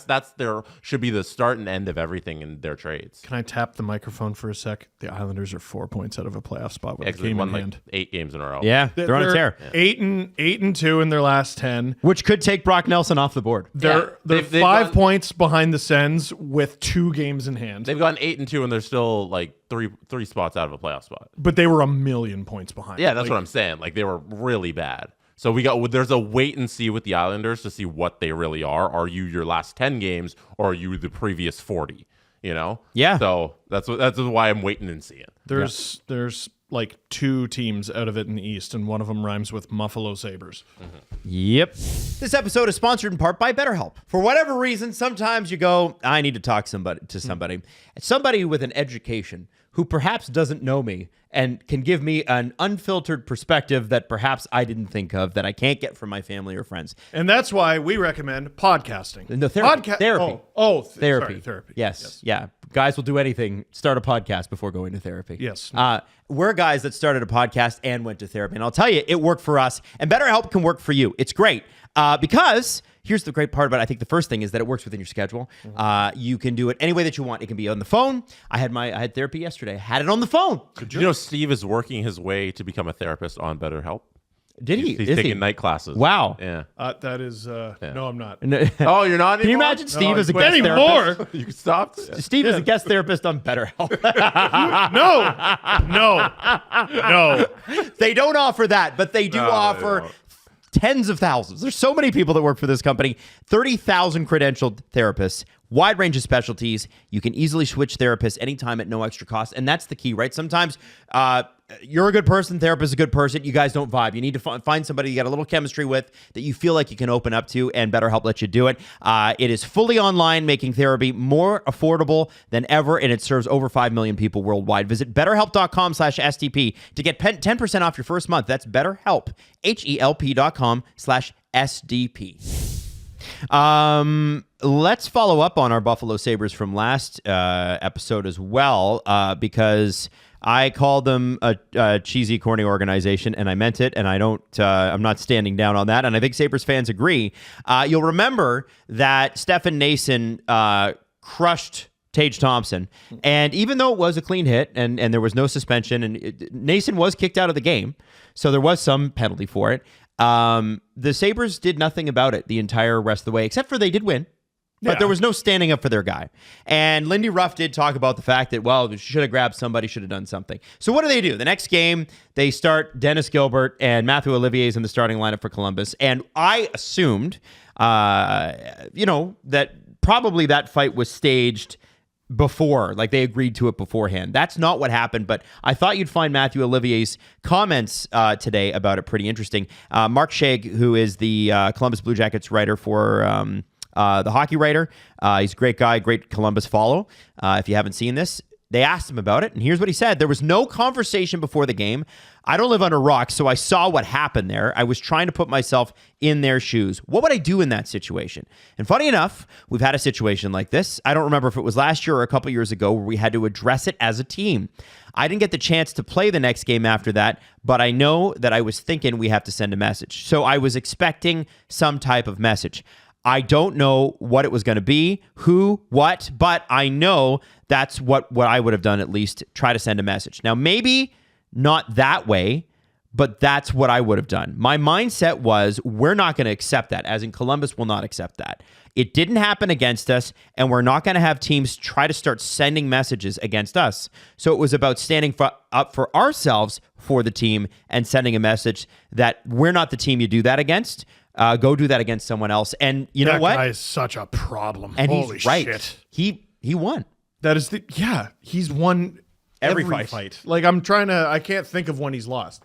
That's their should be the start and end of everything in their trades. Can I tap the microphone for a sec? The Islanders are 4 points out of a playoff spot with a Because they game in won like hand. 8 games in a row. Yeah, they're on a tear. 8-2 in their last 10. Which could take Brock Nelson off the board. They're They've 5 gone- points behind the Sens with 2 games in hand. They've gone 8-2 and they're still like three spots out of a playoff spot. But they were a million points behind. Yeah, that's what I'm saying. Like, they were really bad. So there's a wait and see with the Islanders to see what they really are. Are you your last 10 games or are you the previous 40? You know? Yeah. So that's why I'm waiting and seeing. There's like 2 teams out of it in the East, and one of them rhymes with Buffalo Sabres. Yep. This episode is sponsored in part by BetterHelp. For whatever reason, sometimes you go, I need to talk to somebody. Somebody with an education who perhaps doesn't know me and can give me an unfiltered perspective that perhaps I didn't think of, that I can't get from my family or friends. And that's why we recommend podcasting. No, therapy. Therapy. Therapy. Therapy. Therapy. Yes. Yeah. Guys will do anything. Start a podcast before going to therapy. Yes. We're guys that started a podcast and went to therapy. And I'll tell you, it worked for us. And BetterHelp can work for you. It's great because here's the great part about it. I think the first thing is that it works within your schedule. You can do it any way that you want. It can be on the phone. I had therapy yesterday. I had it on the phone. You know, Steve is working his way to become a therapist on BetterHelp. Did he? He's Is taking he? night classes. Wow. Yeah. That is no, I'm not. Oh, you're not anymore? Can you imagine Steve as a guest anymore. therapist? You stopped? Steve is a guest therapist on BetterHelp. No. They don't offer that, but they do No, they offer don't. tens of thousands. There's so many people that work for this company. 30,000 credentialed therapists, wide range of specialties. You can easily switch therapists anytime at no extra cost. And that's the key, right? Sometimes you're a good person, therapist is a good person. You guys don't vibe. You need to find somebody you got a little chemistry with that you feel like you can open up to, and BetterHelp lets you do it. It is fully online, making therapy more affordable than ever, and it serves over 5 million people worldwide. Visit BetterHelp.com/STP to get 10% off your first month. That's BetterHelp, HELP.com/SDP. Let's follow up on our Buffalo Sabres from last episode as well, because I called them a cheesy, corny organization, and I meant it, and I'm not standing down on that, and I think Sabres fans agree. You'll remember that Stefan Nason crushed Tage Thompson. And even though it was a clean hit and there was no suspension, and Nason was kicked out of the game, so there was some penalty for it, the Sabres did nothing about it the entire rest of the way, except for they did win. But there was no standing up for their guy. And Lindy Ruff did talk about the fact that, well, should have grabbed somebody, should have done something. So what do? The next game, they start Dennis Gilbert and Matthew Olivier's in the starting lineup for Columbus. And I assumed, that probably that fight was staged before, like they agreed to it beforehand. That's not what happened, but I thought you'd find Matthew Olivier's comments today about it pretty interesting. Mark Shag, who is the Columbus Blue Jackets writer for... the hockey writer. He's a great guy, great Columbus follow. If you haven't seen this, they asked him about it, and here's what he said. There was no conversation before the game. I don't live under rocks, so I saw what happened there. I was trying to put myself in their shoes. What would I do in that situation? And funny enough, we've had a situation like this. I don't remember if it was last year or a couple years ago where we had to address it as a team. I didn't get the chance to play the next game after that, but I know that I was thinking we have to send a message. So I was expecting some type of message. I don't know what it was going to be, who, what, but I know that's what I would have done, at least try to send a message. Now, maybe not that way, but that's what I would have done. My mindset was, we're not going to accept that, as in Columbus will not accept that. It didn't happen against us, and we're not going to have teams try to start sending messages against us. So it was about standing up for ourselves for the team and sending a message that we're not the team you do that against. Go do that against someone else. And you know what? That guy is such a problem. And Holy he's right. Shit. He won. That is he's won every fight. Like I can't think of one he's lost.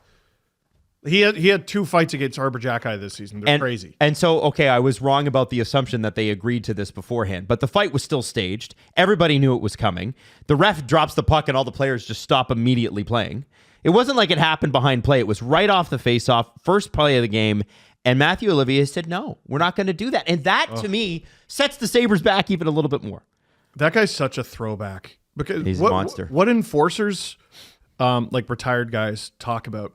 He had 2 fights against Arbor Jacki this season. They're crazy. And so, okay, I was wrong about the assumption that they agreed to this beforehand, but the fight was still staged. Everybody knew it was coming. The ref drops the puck and all the players just stop immediately playing. It wasn't like it happened behind play. It was right off the faceoff, first play of the game. And Matthew Olivier said, no, we're not going to do that. And that, to me, sets the Sabres back even a little bit more. That guy's such a throwback. Because he's a monster. What enforcers, like retired guys, talk about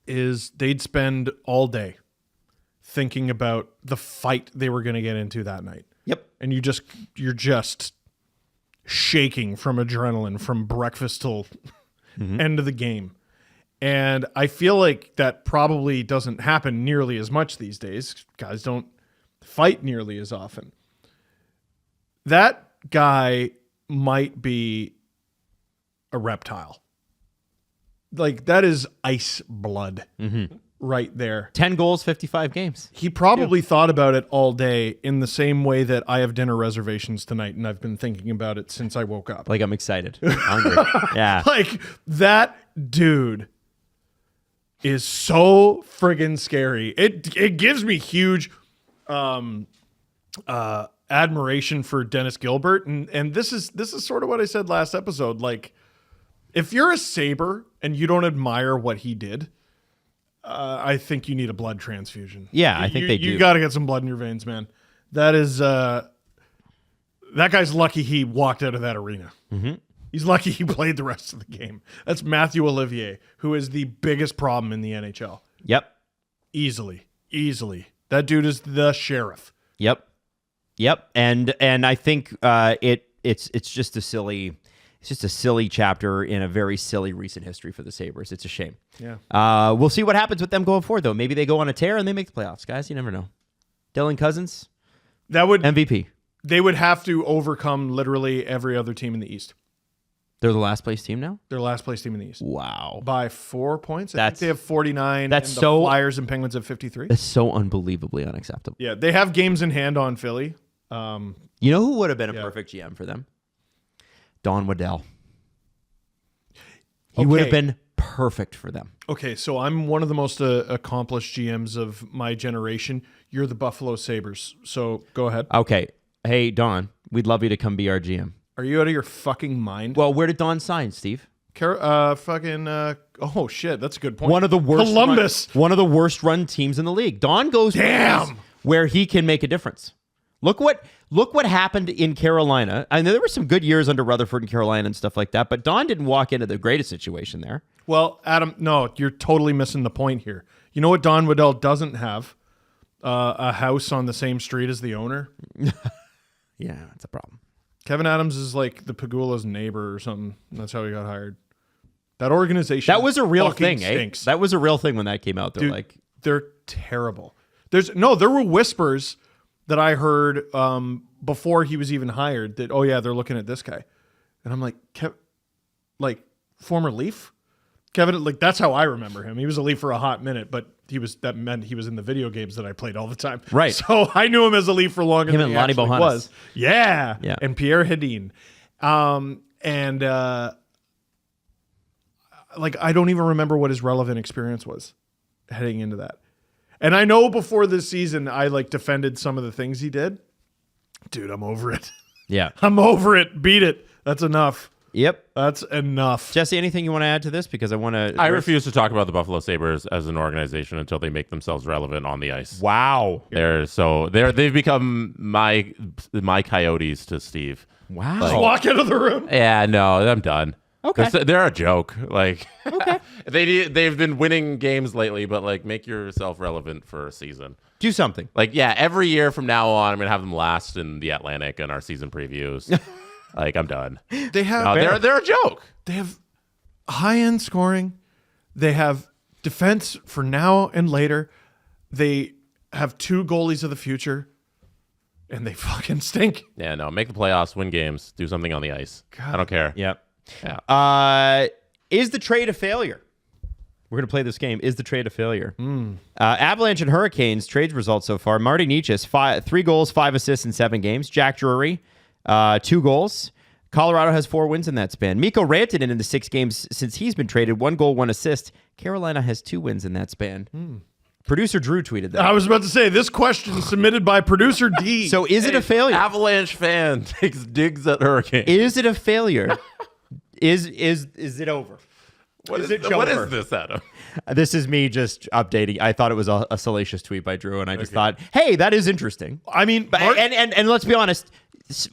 is they'd spend all day thinking about the fight they were going to get into that night. Yep. And you're just shaking from adrenaline from breakfast till end of the game. And I feel like that probably doesn't happen nearly as much these days. Guys don't fight nearly as often. That guy might be a reptile. Like, that is ice blood right there. 10 goals, 55 games. He probably thought about it all day in the same way that I have dinner reservations tonight, and I've been thinking about it since I woke up. Like, I'm excited. Hungry. Yeah. Like, that dude is so friggin' scary. It gives me huge admiration for Dennis Gilbert, and this is sort of what I said last episode. Like, if you're a Sabre and you don't admire what he did, I think you need a blood transfusion. Yeah, I think they do. You got to get some blood in your veins, man. That is that guy's lucky he walked out of that arena. Mm-hmm. He's lucky he played the rest of the game. That's Matthew Olivier, who is the biggest problem in the NHL. Yep. Easily. That dude is the sheriff. Yep. And I think it's just a silly chapter in a very silly recent history for the Sabres. It's a shame. Yeah. We'll see what happens with them going forward, though. Maybe they go on a tear and they make the playoffs, guys. You never know. Dylan Cozens, that would MVP. They would have to overcome literally every other team in the East. They're the last place team now? They're last place team in the East. Wow. By 4 points. I think they have 49. That's and the so Flyers and Penguins have 53. That's so unbelievably unacceptable. Yeah, they have games in hand on Philly. You know who would have been a perfect GM for them? Don Waddell. He would have been perfect for them. Okay, so I'm one of the most accomplished GMs of my generation. You're the Buffalo Sabres, so go ahead. Okay. Hey, Don, we'd love you to come be our GM. Are you out of your fucking mind? Well, where did Don sign, Steve? Oh shit, that's a good point. One of the worst Columbus. One of the worst run teams in the league. Don goes where he can make a difference. Look what happened in Carolina. I know there were some good years under Rutherford and Carolina and stuff like that, but Don didn't walk into the greatest situation there. Well, Adam, no, you're totally missing the point here. You know what Don Waddell doesn't have? A house on the same street as the owner. Yeah, that's a problem. Kevin Adams is like the Pagula's neighbor or something. That's how he got hired. That organization. That was a real fucking thing, stinks. That was a real thing when that came out. They're Dude, like, they're terrible. There were whispers that I heard before he was even hired that, oh yeah, they're looking at this guy. And I'm like, former Leaf? Kevin, like that's how I remember him. He was a Leaf for a hot minute, but that meant he was in the video games that I played all the time. Right. So I knew him as a Leaf for longer him than and he Lonnie actually Bohannes. was. Yeah. Yeah. And Pierre Hedin. Like I don't even remember what his relevant experience was heading into that. And I know before this season I like defended some of the things he did. Dude, I'm over it. yeah. I'm over it. Beat it. That's enough. Yep. That's enough. Jesse, anything you want to add to this? Because I want to. I refuse to talk about the Buffalo Sabres as an organization until they make themselves relevant on the ice. Wow. They've become my Coyotes to Steve. Wow. Just walk out of the room. Yeah, no, I'm done. Okay. They're a joke. Like, okay. They've been winning games lately, but like, make yourself relevant for a season. Do something. Like, yeah, every year from now on, I'm gonna have them last in the Atlantic in our season previews. Like, I'm done. They have they're a joke. They have high-end scoring. They have defense for now and later. They have 2 goalies of the future, and they fucking stink. Yeah, no, make the playoffs, win games, do something on the ice. I don't care. Yep. Yeah. Is the trade a failure? We're going to play this game. Is the trade a failure? Avalanche and Hurricanes trade results so far. Marty Necas, 3 goals, 5 assists in 7 games. Jack Drury, 2 goals. Colorado has 4 wins in that span. Mikko Rantanen in the 6 games since he's been traded, 1 goal, 1 assist. Carolina has 2 wins in that span. Producer Drew tweeted that. I was about to say, this question submitted by producer D. So is it a failure? Avalanche fan takes digs at Hurricane. Is it a failure? Is it over? What is over? this, Adam? This is me just updating. I thought it was a salacious tweet by Drew, and I just thought, hey, that is interesting. I mean, But, and let's be honest,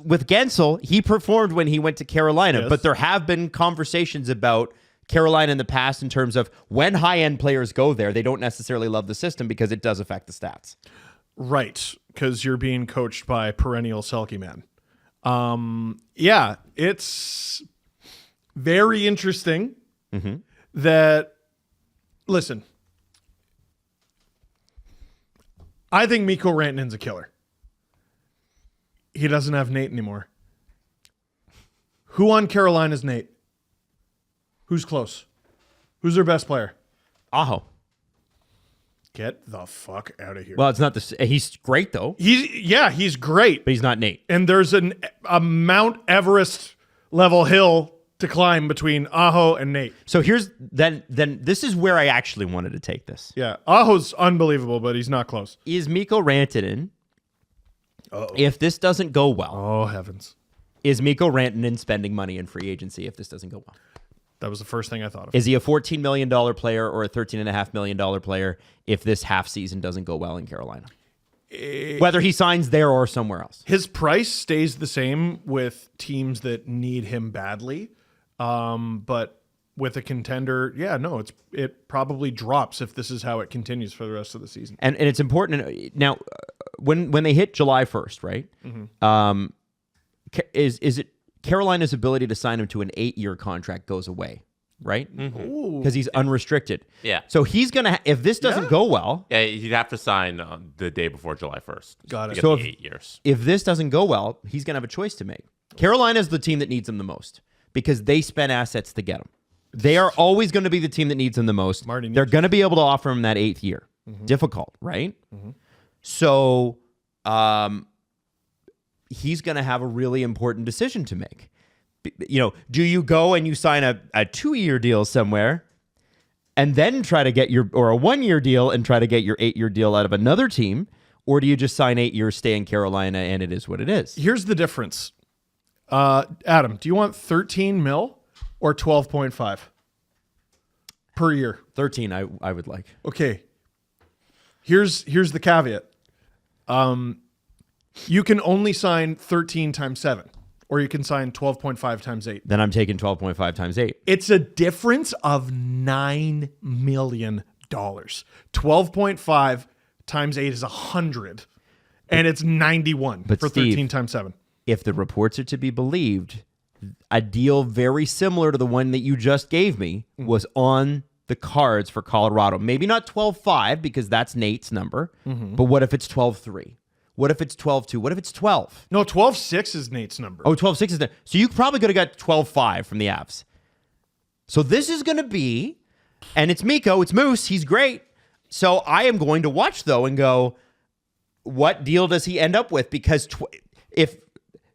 with Gensel, he performed when he went to Carolina, Yes. but there have been conversations about Carolina in the past in terms of when high-end players go there, they don't necessarily love the system because it does affect the stats. right, because you're being coached by perennial Selkie man. Yeah, it's very interesting that, listen, I think Mikko Rantanen's a killer. He doesn't have Nate anymore. Who on Carolina's Nate? Who's close? Who's their best player? Aho. Get the fuck out of here. Well, it's not the. He's great though, He's great. but he's not Nate. And there's a Mount Everest level hill to climb between Aho and Nate. So here's then this is where I actually wanted to take this. Yeah, Aho's unbelievable, but he's not close. Is Mikko Rantanen? If this doesn't go well, Oh heavens, is Mikko Rantanen spending money in free agency if this doesn't go well? that was the first thing I thought of. Is he a $14 million player or a $13.5 million player if this half season doesn't go well in Carolina? Whether he signs there or somewhere else. His price stays the same with teams that need him badly, but with a contender, it probably drops if this is how it continues for the rest of the season. And it's important now when they hit July 1st, right? Is it Carolina's ability to sign him to an 8-year contract goes away, right? Because he's unrestricted. Yeah. So he's gonna if this doesn't go well, Yeah, you'd have to sign the day before July 1st. Got it. To get So the if- 8 years. if this doesn't go well, he's gonna have a choice to make. Carolina's the team that needs him the most because they spend assets to get him. They are always going to be the team that needs him the most. Marty They're needs going to be able to offer him that 8th year. Difficult, right? So he's going to have a really important decision to make. Do you go and you sign a 2-year deal somewhere and then try to get or a 1-year deal and try to get your 8-year deal out of another team? Or do you just sign 8 years, stay in Carolina, and it is what it is? Here's the difference. Adam, do you want 13 mil or 12.5 per year? 13, I would like. Okay. Here's the caveat. You can only sign 13 times 7, or you can sign 12.5 times 8. Then I'm taking 12.5 times 8. It's a difference of $9 million. 12.5 times 8 is 100, and it's 91 But for Steve, 13 times 7. if the reports are to be believed, a deal very similar to the one that you just gave me was on the cards for Colorado. Maybe not 12-5 because that's Nate's number, but what if it's 12-3? What if it's 12-2? What if it's 12? No, 12-6 is Nate's number. Oh, 12-6 is there. So you probably could have got 12-5 from the Avs. So this is going to be, and it's Mikko, it's Moose, he's great. So I am going to watch, though, and go, what deal does he end up with? Because if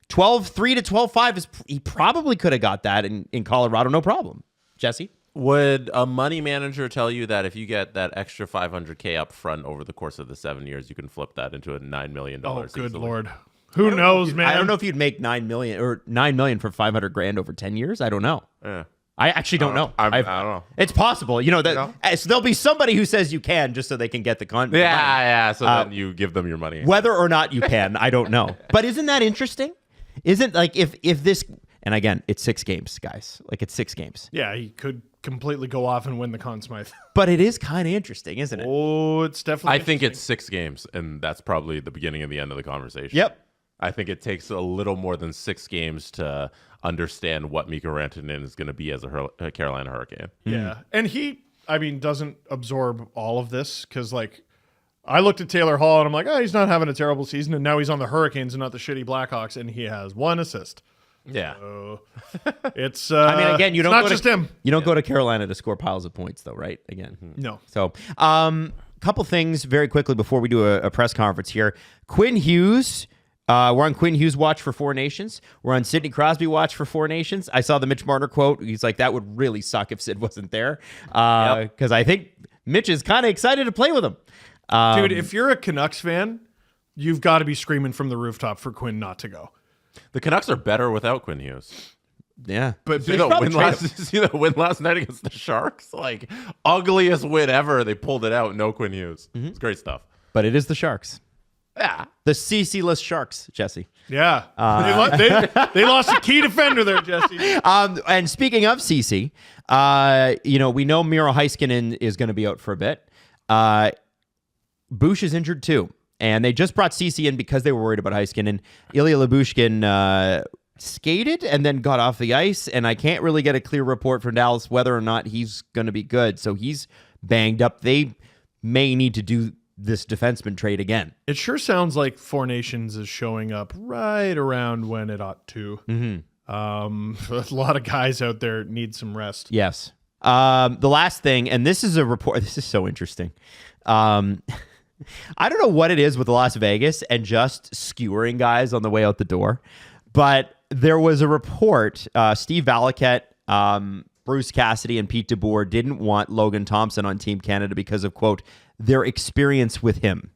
12-3 to 12-5 is, he probably could have got that in Colorado, no problem. Jesse? Would a money manager tell you that if you get that extra $500K up front over the course of the 7 years, you can flip that into a $9 million Oh, good easily? Lord. Who knows, man? I don't know if you'd make $9 million for $500,000 over 10 years. I don't know. Yeah. I actually don't know. I don't know. It's possible. You know, that so there'll be somebody who says you can just so they can get the money. Yeah. So then you give them your money. Whether or not you can, I don't know. But isn't that interesting? Isn't like if this, and again, it's 6 games, guys. Like it's 6 games. Yeah, he could completely go off and win the Conn Smythe. But it is kind of interesting, isn't it? Oh, it's definitely I think it's 6 games, and that's probably the beginning and the end of the conversation. Yep. I think it takes a little more than 6 games to understand what Mikko Rantanen is going to be as a Carolina Hurricane. Yeah. And he, doesn't absorb all of this because, I looked at Taylor Hall and I'm like, he's not having a terrible season. And now he's on the Hurricanes and not the shitty Blackhawks, and he has 1 assist. Yeah. It's, again, you don't not go just to, him. You don't go to Carolina to score piles of points, though, right? Again. No. So, couple things very quickly before we do a press conference here. Quinn Hughes. We're on Quinn Hughes watch for 4 Nations. We're on Sidney Crosby watch for 4 Nations. I saw the Mitch Marner quote. He's like, that would really suck if Sid wasn't there. Because I think Mitch is kind of excited to play with him. Dude, if you're a Canucks fan, you've got to be screaming from the rooftop for Quinn not to go. The Canucks are better without Quinn Hughes. Yeah. But See the win last night against the Sharks? Like, ugliest win ever. They pulled it out. No Quinn Hughes. It's great stuff. But it is the Sharks. Yeah. The CC-less Sharks, Jesse. Yeah. They lost a key defender there, Jesse. And speaking of CC, we know Miro Heiskanen is going to be out for a bit. Bush is injured too. And they just brought CC in because they were worried about Heiskanen. Ilya Lyubushkin skated and then got off the ice. And I can't really get a clear report from Dallas whether or not he's going to be good. So he's banged up. They may need to do this defenseman trade again. It sure sounds like 4 Nations is showing up right around when it ought to. A lot of guys out there need some rest. Yes. The last thing, and this is a report. This is so interesting. I don't know what it is with Las Vegas and just skewering guys on the way out the door, but there was a report. Steve Valiquette, Bruce Cassidy, and Pete DeBoer didn't want Logan Thompson on Team Canada because of, quote, their experience with him.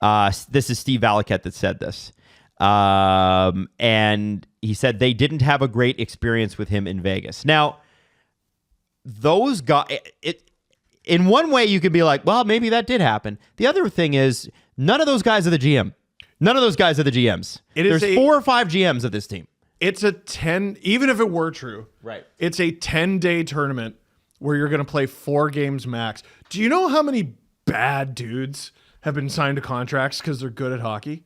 This is Steve Valiquette that said this. And he said they didn't have a great experience with him in Vegas. Now, those guys, in one way you could be like, well, maybe that did happen. The other thing is none of those guys are the GM. None of those guys are the GMs. There's 4 or 5 GMs of this team. It's a 10, even if it were true, right? It's a 10-day tournament where you're going to play 4 games max. Do you know how many bad dudes have been signed to contracts because they're good at hockey?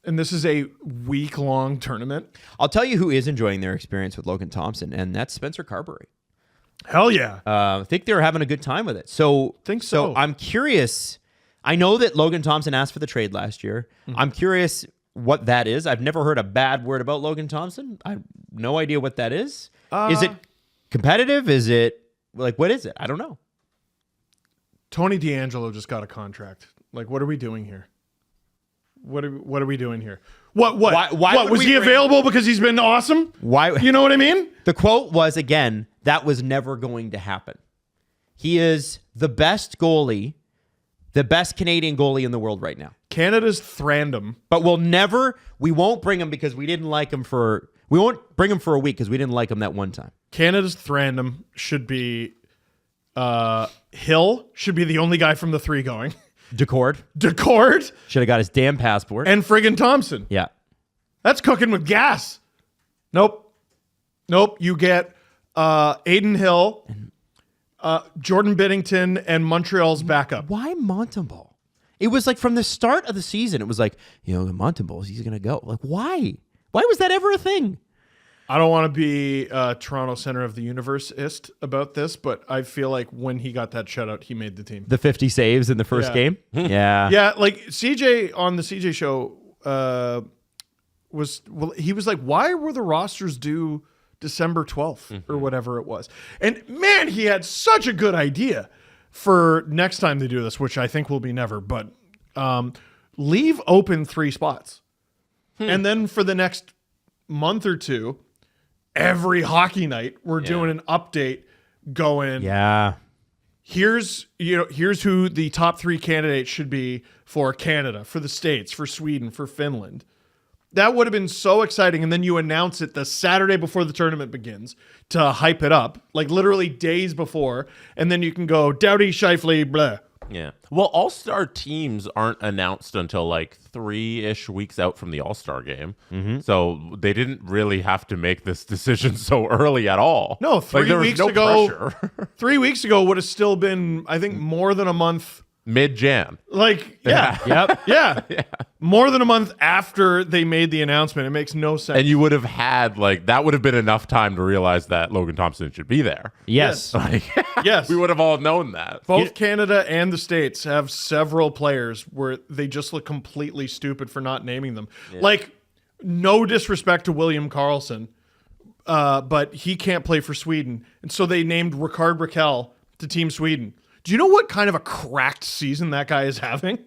And this is a week-long tournament. I'll tell you who is enjoying their experience with Logan Thompson, and that's Spencer Carberry. Hell yeah. I think they're having a good time with it. So I'm curious. I know that Logan Thompson asked for the trade last year. I'm curious what that is. I've never heard a bad word about Logan Thompson. I have no idea what that is. Is it competitive? Is it what is it? I don't know. Tony DeAngelo just got a contract. What are we doing here? What are we doing here? What was he available because he's been awesome? Why? You know what I mean? The quote was, again, that was never going to happen. He is the best goalie, the best Canadian goalie in the world right now. Canada's Thrandom. But we won't bring him because we didn't like him we won't bring him for a week because we didn't like him that one time. Canada's Thrandom should be, Hill should be the only guy from the 3 going. Decord should have got his damn passport. And friggin' Thompson. Yeah. That's cooking with gas. Nope. You get Aiden Hill, Jordan Binnington, and Montreal's backup. Why Montembeault? It was like from the start of the season, it was like, Montembeault's, he's going to go. Like, why? Why was that ever a thing? I don't want to be Toronto Center of the Universe-ist about this, but I feel like when he got that shutout, he made the team. The 50 saves in the first game? Yeah. Yeah, like CJ on the CJ show he was like, why were the rosters due December 12th or whatever it was? And man, he had such a good idea for next time they do this, which I think will be never, but leave open 3 spots. And then for the next month or two, every hockey night, we're doing an update going, here's who the top 3 candidates should be for Canada, for the States, for Sweden, for Finland. That would have been so exciting. And then you announce it the Saturday before the tournament begins to hype it up, like literally days before. And then you can go Doughty, Scheifele, blah. Yeah. Well, all-star teams aren't announced until like 3-ish weeks out from the all-star game. So they didn't really have to make this decision so early at all. No, 3 weeks ago. Pressure. 3 weeks ago would have still been, I think, more than a month. Mid-Jan. Like, yeah. More than a month after they made the announcement. It makes no sense. And you would have had, like, that would have been enough time to realize that Logan Thompson should be there. Yes. Yes. We would have all known that. Both Canada and the States have several players where they just look completely stupid for not naming them. Like, no disrespect to William Karlsson, but he can't play for Sweden. And so they named Rickard Rakell to Team Sweden. Do you know what kind of a cracked season that guy is having?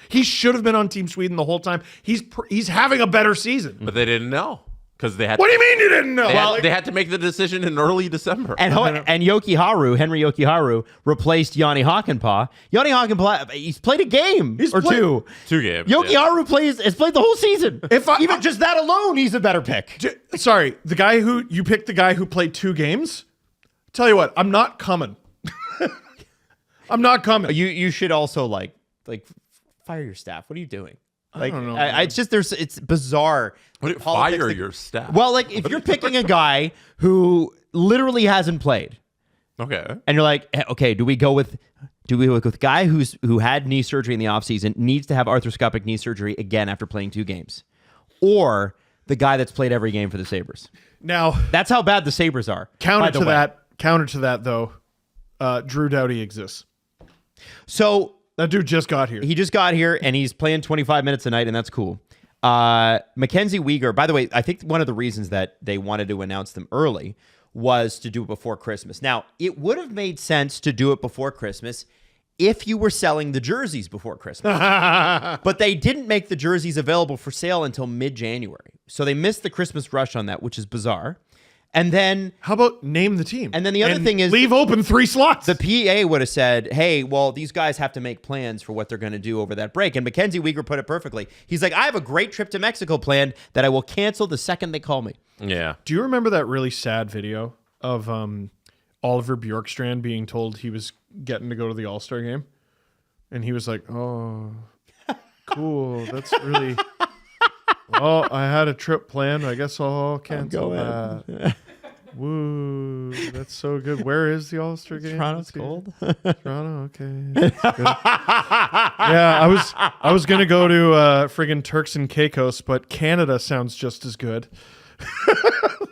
He should have been on Team Sweden the whole time. He's having a better season. But they didn't know. Because they had. What do you mean you didn't know? They had to make the decision in early December. And Henry Jokiharju, replaced Yanni Hakanpää. Yanni Hakanpää, he's played a game or two. 2 games. Jokiharju has played the whole season. Even just that alone, he's a better pick. Sorry, you picked the guy who played 2 games? Tell you what, I'm not coming. I'm not coming. You should also like fire your staff. What are you doing? Like, I don't know. It's bizarre. Fire your staff. Well, like if you're picking a guy who literally hasn't played, okay, and you're like, okay, do we go with a guy who had knee surgery in the offseason, needs to have arthroscopic knee surgery again after playing 2 games, or the guy that's played every game for the Sabres? Now that's how bad the Sabres are. Counter to that though, Drew Doughty exists. So that dude just got here. He just got here, and he's playing 25 minutes a night, and that's cool. Mackenzie Weegar, by the way, I think one of the reasons that they wanted to announce them early was to do it before Christmas. Now, it would have made sense to do it before Christmas if you were selling the jerseys before Christmas. But they didn't make the jerseys available for sale until mid-January. So they missed the Christmas rush on that, which is bizarre. And then how about name the team? And then the other thing is leave open 3 slots. The PA would have said, hey, well, these guys have to make plans for what they're going to do over that break. And Mackenzie Weegar put it perfectly. He's like, I have a great trip to Mexico planned that I will cancel the second they call me. Yeah. Do you remember that really sad video of Oliver Bjorkstrand being told he was getting to go to the All-Star game? And he was like, oh, cool. That's really... Oh, I had a trip planned. I guess I'll cancel that. Woo, that's so good. Where is the All-Star game? Toronto's cold. Toronto, okay. Yeah, I was gonna go to friggin' Turks and Caicos, but Canada sounds just as good.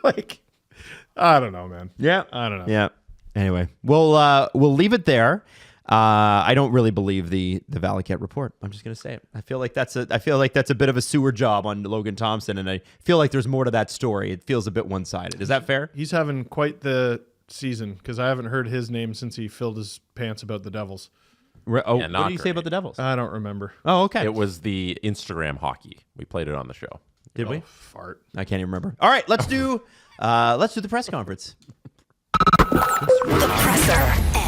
Like, I don't know, man. Yeah, I don't know. Yeah. Anyway, we'll leave it there. I don't really believe the Valiquette report. I'm just gonna say it. I feel like that's a bit of a sewer job on Logan Thompson, and I feel like there's more to that story. It feels a bit one-sided. Is that fair? He's having quite the season because I haven't heard his name since he filled his pants about the Devils. What did he say about the Devils? I don't remember. Oh, okay. It was the Instagram hockey. We played it on the show. Did we? Fart. I can't even remember. All right, let's do the press conference. The Presser.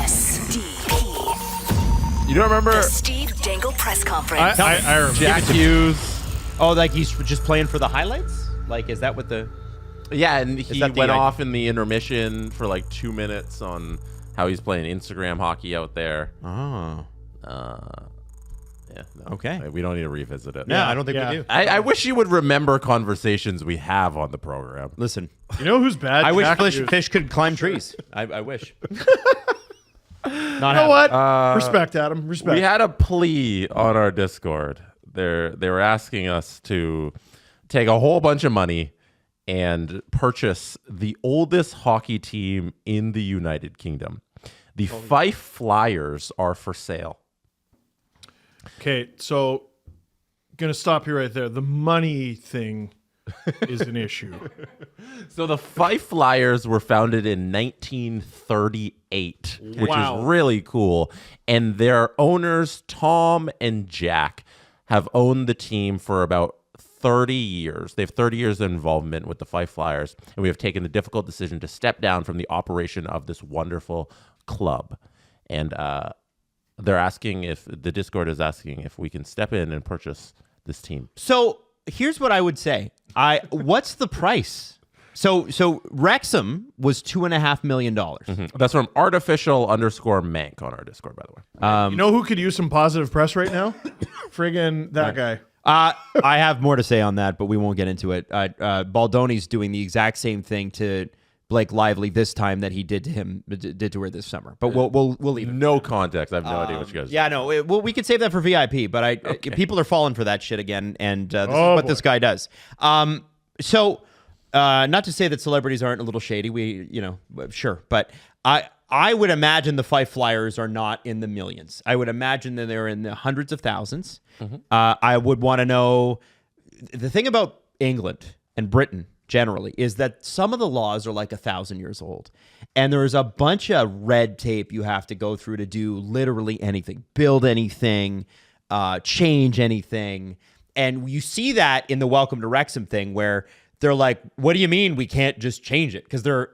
SDP. You don't remember The Steve Dangle press conference. I remember. Jack Hughes? Oh, like he's just playing for the highlights? Like, is that what the... Yeah, and he that the went idea? off in the intermission for like 2 minutes on how he's playing Instagram hockey out there. Oh. Yeah. No, Okay. We don't need to revisit it. Yeah, I don't think we do. I wish you would remember conversations we have on the program. Listen, You know who's bad? I wish Jack Hughes. fish could climb trees. I wish. Not You know happening. what? Respect, Adam. Respect. We had a plea on our Discord. They were asking us to take a whole bunch of money and purchase the oldest hockey team in the United Kingdom. The Fife Flyers are for sale. Okay, so gonna stop you right there. The money thing is an issue. So the Fife Flyers were founded in 1938, which is really cool. And their owners, Tom and Jack, have owned the team for about 30 years. They have 30 years of involvement with the Fife Flyers, and we have taken the difficult decision to step down from the operation of this wonderful club. And they're asking if the Discord is asking if we can step in and purchase this team. So here's what I would say. What's the price? So Wrexham was $2.5 million. That's from artificial_mank on our Discord, by the way. You know who could use some positive press right now? Friggin' that guy. I have more to say on that, but we won't get into it. Baldoni's doing the exact same thing to Blake Lively this time that he did to her this summer. But we'll leave it. No context. I have no idea what you guys. Yeah, no. We could save that for VIP, but people are falling for that shit again, and this is what this guy does. So not to say that celebrities aren't a little shady. Sure, but I would imagine the Fife Flyers are not in the millions. I would imagine that they're in the hundreds of thousands. I would want to know the thing about England and Britain generally is that some of the laws are like 1,000 years old, and there's a bunch of red tape you have to go through to do literally anything, build anything, change anything. And you see that in the Welcome to Wrexham thing where they're like, what do you mean we can't just change it? Because they're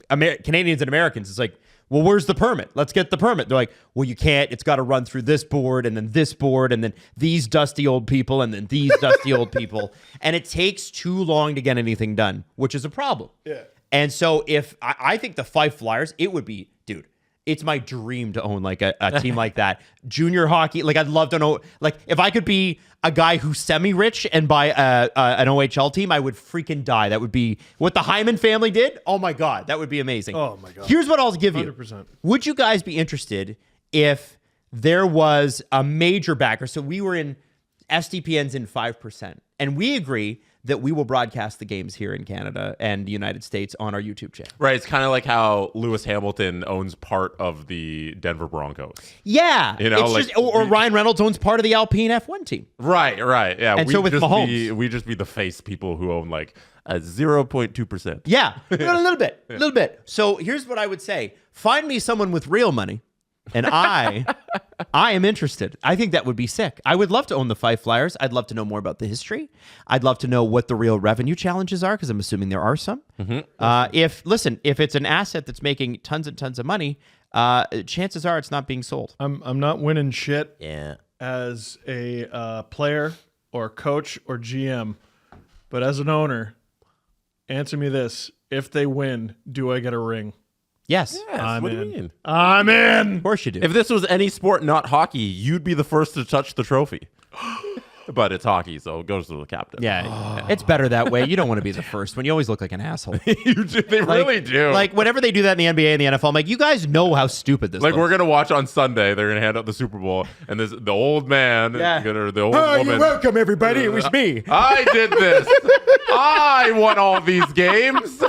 Canadians and Americans. It's like, well, where's the permit? Let's get the permit. They're like, well, you can't. It's got to run through this board and then this board and then these dusty old people and then these dusty old people. And it takes too long to get anything done, which is a problem. Yeah. And so if I think the Fife Flyers, it would be, dude, it's my dream to own like a team like that. Junior hockey, like I'd love to know, like if I could be a guy who's semi-rich and buy an OHL team, I would freaking die. That would be what the Hyman family did. Oh my God, that would be amazing. Oh my God. Here's what I'll give you. 100%. Would you guys be interested if there was a major backer? So we were in SDPN's in 5%, and we agree that we will broadcast the games here in Canada and the United States on our YouTube channel. Right. It's kind of like how Lewis Hamilton owns part of the Denver Broncos. Yeah. You know, it's like, just, or Ryan Reynolds owns part of the Alpine F1 team. Right. Yeah. And so with Mahomes. We just be the face people who own like a 0.2%. Yeah. A little bit. So here's what I would say. Find me someone with real money, and I am interested. I think that would be sick. I would love to own the Fife Flyers. I'd love to know more about the history. I'd love to know what the real revenue challenges are, because I'm assuming there are some. If it's an asset that's making tons and tons of money, chances are it's not being sold. I'm not winning shit Yeah. as a player or coach or GM, but as an owner, answer me this. If they win, do I get a ring? Yes. I'm what in. do you mean? I'm in. Of course you do. If this was any sport not hockey, you'd be the first to touch the trophy. But it's hockey, so it goes to the captain. Yeah, it's better that way. You don't want to be the first one. You always look like an asshole. They really do. Like, whenever they do that in the NBA and the NFL, I'm like, you guys know how stupid this Like looks. we're gonna watch on Sunday. They're gonna hand out the Super Bowl, and the old man, or the old woman. You're welcome, everybody. It was me. I did this. I won all these games.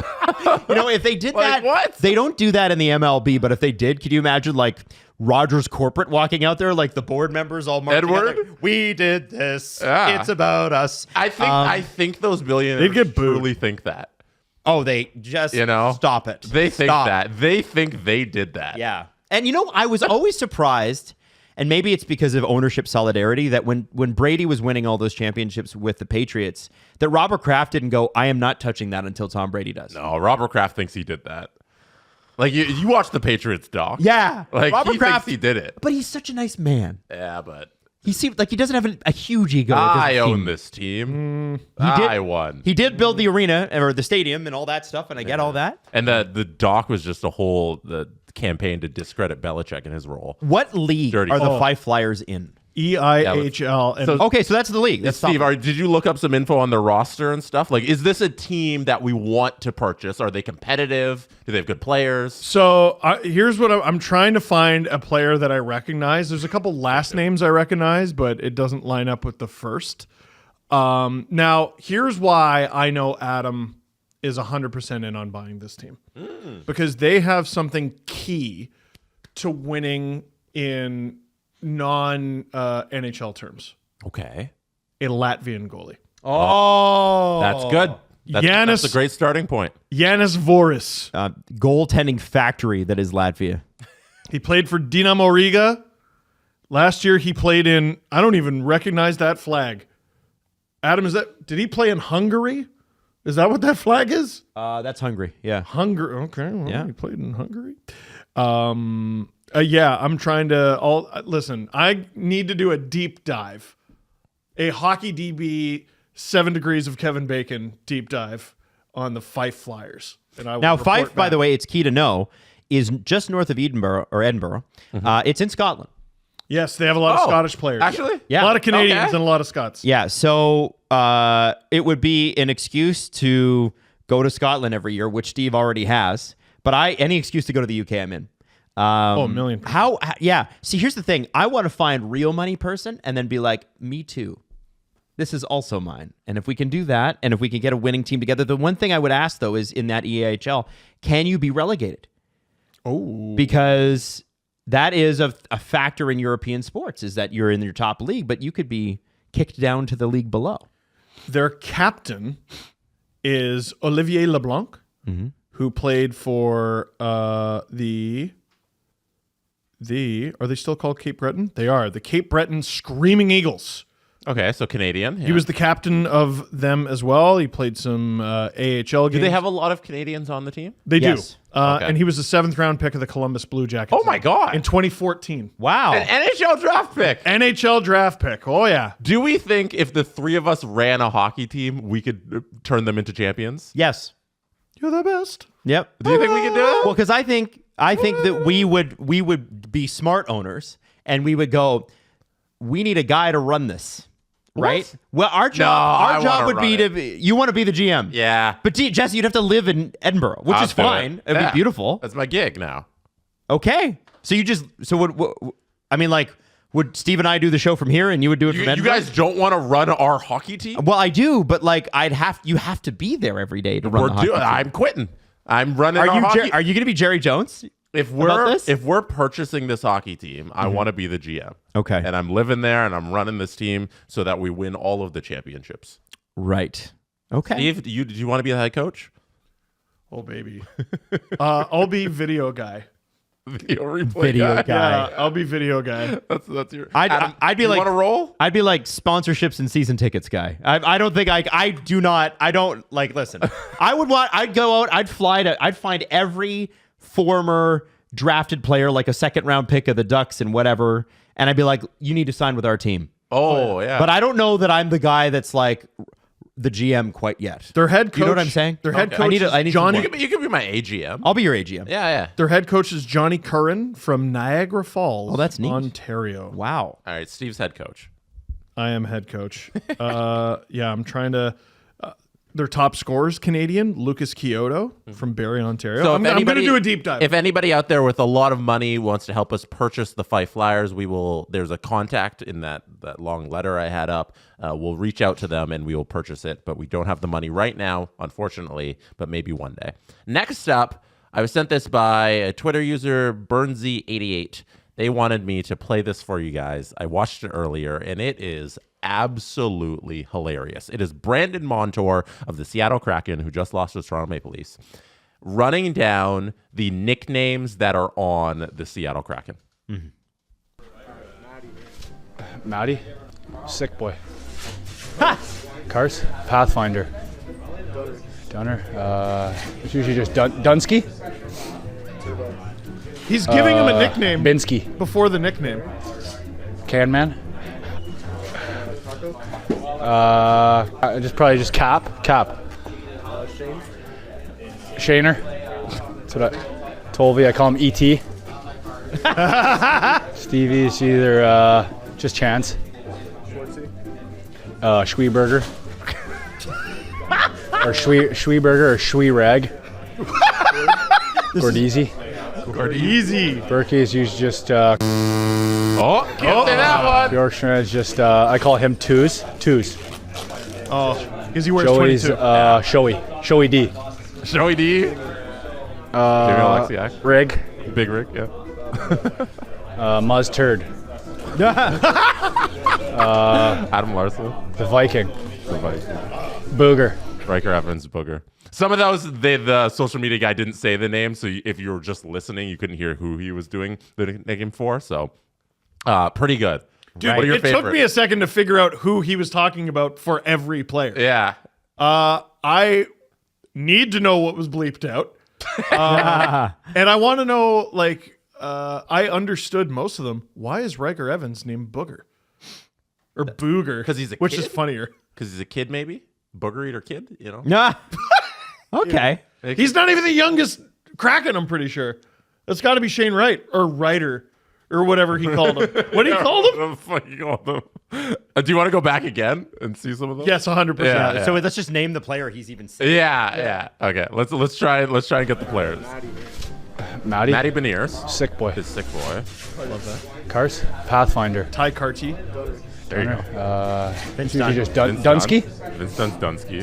If they did Like, that, what? They don't do that in the MLB, but if they did, could you imagine like Rogers Corporate walking out there, like the board members all marching out Edward? there, we did this. Yeah. It's about us. I think those billionaires They'd get booed. truly think that. Oh, they just stop it. They think Stop. that. They think they did that. Yeah. And I was always surprised, and maybe it's because of ownership solidarity, that when Brady was winning all those championships with the Patriots, that Robert Kraft didn't go, I am not touching that until Tom Brady does. No, Robert Kraft thinks he did that. Like you watch the Patriots doc. Yeah. Like Robert he Kraft, thinks he did it. But he's such a nice man. Yeah, but He seems like he doesn't have a huge ego. I own this team. I won. He did build the arena or the stadium and all that stuff, and I get all that. And the doc was just the campaign to discredit Belichick in his role. What league Dirty. are the Oh. Fife Flyers in? EIHL. And Okay, so that's the league. That's Steve, top. did you look up some info on their roster and stuff? Like, is this a team that we want to purchase? Are they competitive? Do they have good players? So here's what I'm trying to find a player that I recognize. There's a couple last names I recognize, but it doesn't line up with the first. Now, here's why I know Adam is 100% in on buying this team. Because they have something key to winning in non-NHL terms. Okay. A Latvian goalie. Oh, That's good. That's a great starting point. Yanis Voris. Goaltending factory that is Latvia. He played for Dinamo Riga. Last year he played in, I don't even recognize that flag. Adam, did he play in Hungary? Is that what that flag is? That's Hungary. Yeah. Hungary. Okay. Well, Yeah. he played in Hungary. Yeah, I'm trying to listen, I need to do a deep dive. A hockey DB 7 degrees of Kevin Bacon deep dive on the Fife Flyers. And I will Now, report Fife, by back. the way, it's key to know, is just north of Edinburgh. It's in Scotland. Yes, they have a lot of Scottish players. Actually? Yeah. A lot of Canadians Okay. and a lot of Scots. Yeah, so it would be an excuse to go to Scotland every year, which Steve already has. But any excuse to go to the UK, I'm in. A million. Yeah. See, here's the thing. I want to find real money person and then be like, me too. This is also mine. And if we can do that, and if we can get a winning team together, the one thing I would ask, though, is in that EAHL, can you be relegated? Oh. Because that is a factor in European sports, is that you're in your top league, but you could be kicked down to the league below. Their captain is Olivier LeBlanc, who played for the are they still called Cape Breton? They are. The Cape Breton Screaming Eagles. Okay, so Canadian. He was the captain of them as well. He played some AHL games. Do they have a lot of Canadians on the team? They Yes. do. Okay. And he was the 7th round pick of the Columbus Blue Jackets. Oh my God. In 2014. Wow. An NHL draft pick. NHL draft pick. Oh, yeah. Do we think if the three of us ran a hockey team, we could turn them into champions? Yes. You're the best. Yep. Do you think we could do it? Well, because I think that we would be smart owners and we would go, we need a guy to run this, right? Well, our job would be run to you want to be the GM, Yeah. But Jesse, you'd have to live in Edinburgh, which I'll is do it. fine. It'd Yeah. be beautiful. That's my gig now. Okay, so would Steve and I do the show from here and you would do it from You Edinburgh? guys don't want to run our hockey team? Well, I do, but you have to be there every day to run the hockey team. I'm quitting. I'm running Are our you hockey. are you going to be Jerry Jones? If about this? we're purchasing this hockey team, I want to be the GM. Okay. And I'm living there and I'm running this team so that we win all of the championships. Right. Okay. Steve, do you want to be the head coach? Oh, baby. I'll be video guy. Video replay Video guy. guy. Yeah, I'll be video guy. That's your. I'd be you like, want to roll? I'd be like sponsorships and season tickets guy. I don't think I do not. I don't like. Listen, I'd go out. I'd find every former drafted player, like a 2nd round pick of the Ducks and whatever, and I'd be like, you need to sign with our team. Oh yeah. But I don't know that I'm the guy that's like the GM quite yet. Their head coach. You know what I'm saying? Their head Okay. coach I need is some Johnny. work. you could be my AGM. I'll be your AGM. Yeah. Their head coach is Johnny Curran from Niagara Falls. Oh, that's neat. Ontario. Wow. All right, Steve's head coach. I am head coach. Yeah, I'm trying to. Their top scorer is Canadian, Lucas Kyoto from Barrie, Ontario. So I'm going to do a deep dive. If anybody out there with a lot of money wants to help us purchase the Fife Flyers, we will. There's a contact in that long letter I had up. We'll reach out to them and we will purchase it. But we don't have the money right now, unfortunately. But maybe one day. Next up, I was sent this by a Twitter user, Burnsy88. They wanted me to play this for you guys. I watched it earlier, and it is absolutely hilarious. It is Brandon Montour of the Seattle Kraken, who just lost to the Toronto Maple Leafs, running down the nicknames that are on the Seattle Kraken. Maddie, Sick Boy. Cars, Pathfinder. Dunner, it's usually just Dunsky. He's giving him a nickname Binsky, before the nickname. Can Man. Just Cap. Shaner. That's what Tolvie, I call him E.T. Stevie's either just chance. Schweeberger. Or Schweeberger or Schweerag. Gordeezy. Easy. Berkey is usually just Oh, can't say that one. Bjorkstrand is just I call him Twos. Oh, because he wears Joey's 22. Showy D. Joey D. Jamie Alexiak. Rig. Big Rick, yeah. Muzz Turd. Adam Larson. The Viking. The Viking. Booger. Riker Evans, Booger. Some of those, the social media guy didn't say the name, so if you were just listening, you couldn't hear who he was doing the nickname for. So, pretty good. Dude, What are your it took favorite? me a second to figure out who he was talking about for every player. Yeah. I need to know what was bleeped out. And I want to know, like, I understood most of them. Why is Riker Evans named Booger? Or Booger. 'Cause he's a Which kid? is funnier. Because he's a kid, maybe? Booger eater kid, you know? Nah. Okay. He's not even the youngest Kraken, I'm pretty sure. That's got to be Shane Wright or Ryder or whatever he called him. What did he call him? What the fuck you call them? Do you want to go back again and see some of them? Yes, 100%. Yeah. So let's just name the player he's even seen. Yeah. Okay, let's try and get the players. Matty. Matty Beniers, Sick boy. his sick boy. Cars. Pathfinder. Ty Carty. There you go. Vince Usually Dunn. just Vince Dunsky. Vince Dunsky.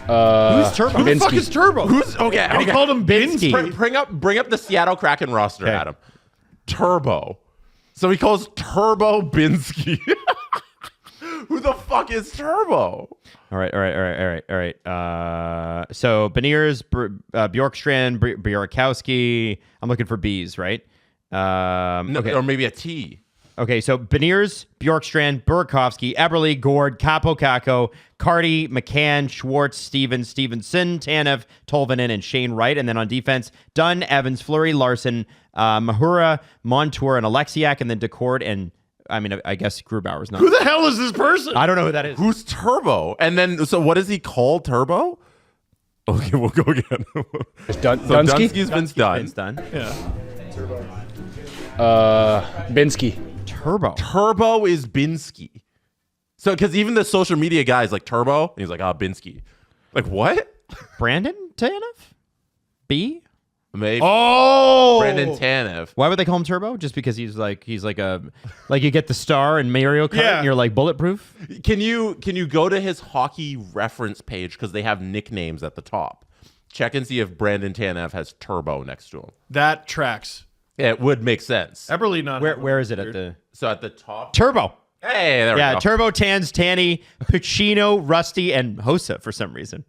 Who's Turbo? Who the fuck Binsky. is Turbo? Who's okay? And he okay. called him Binsky. Binsky. Bring up the Seattle Kraken roster, Adam. Turbo. So he calls Turbo Binsky. Who the fuck is Turbo? All right. So Beniers, Bjorkstrand, Bjorkowski. I'm looking for B's, right? No, Okay. or maybe a T. Okay, so Beniers, Bjorkstrand, Burakovsky, Eberle, Gord, Capo Caco, Carty, McCann, Schwartz, Stevenson, Tanev, Tolvanen, and Shane Wright. And then on defense, Dunn, Evans, Fleury, Larson, Mahura, Montour, and Alexiak, and then Decord, and I guess Grubauer's not. Who the hell is this person? I don't know who that is. Who's Turbo? And then, so what is he called? Turbo? Okay, we'll go again. Just So Dunsky. Dunsky's Vince Dunn. Vince Dunn. Yeah. Binsky. Turbo. Turbo is Binsky. So, because even the social media guy is like Turbo, and he's like, Binsky. Like, what? Brandon Tanev? B? Maybe. Oh. Brandon Tanev. Why would they call him Turbo? Just because he's like you get the star in Mario Kart Yeah. and you're like bulletproof? Can you go to his hockey reference page because they have nicknames at the top? Check and see if Brandon Tanev has Turbo next to him. That tracks. It would make sense. Eberle not. Where is it at the So at the top. Turbo? Hey, there we Yeah, go. Turbo, Tans, Tanny, Pacino, Rusty, and Hossa for some reason.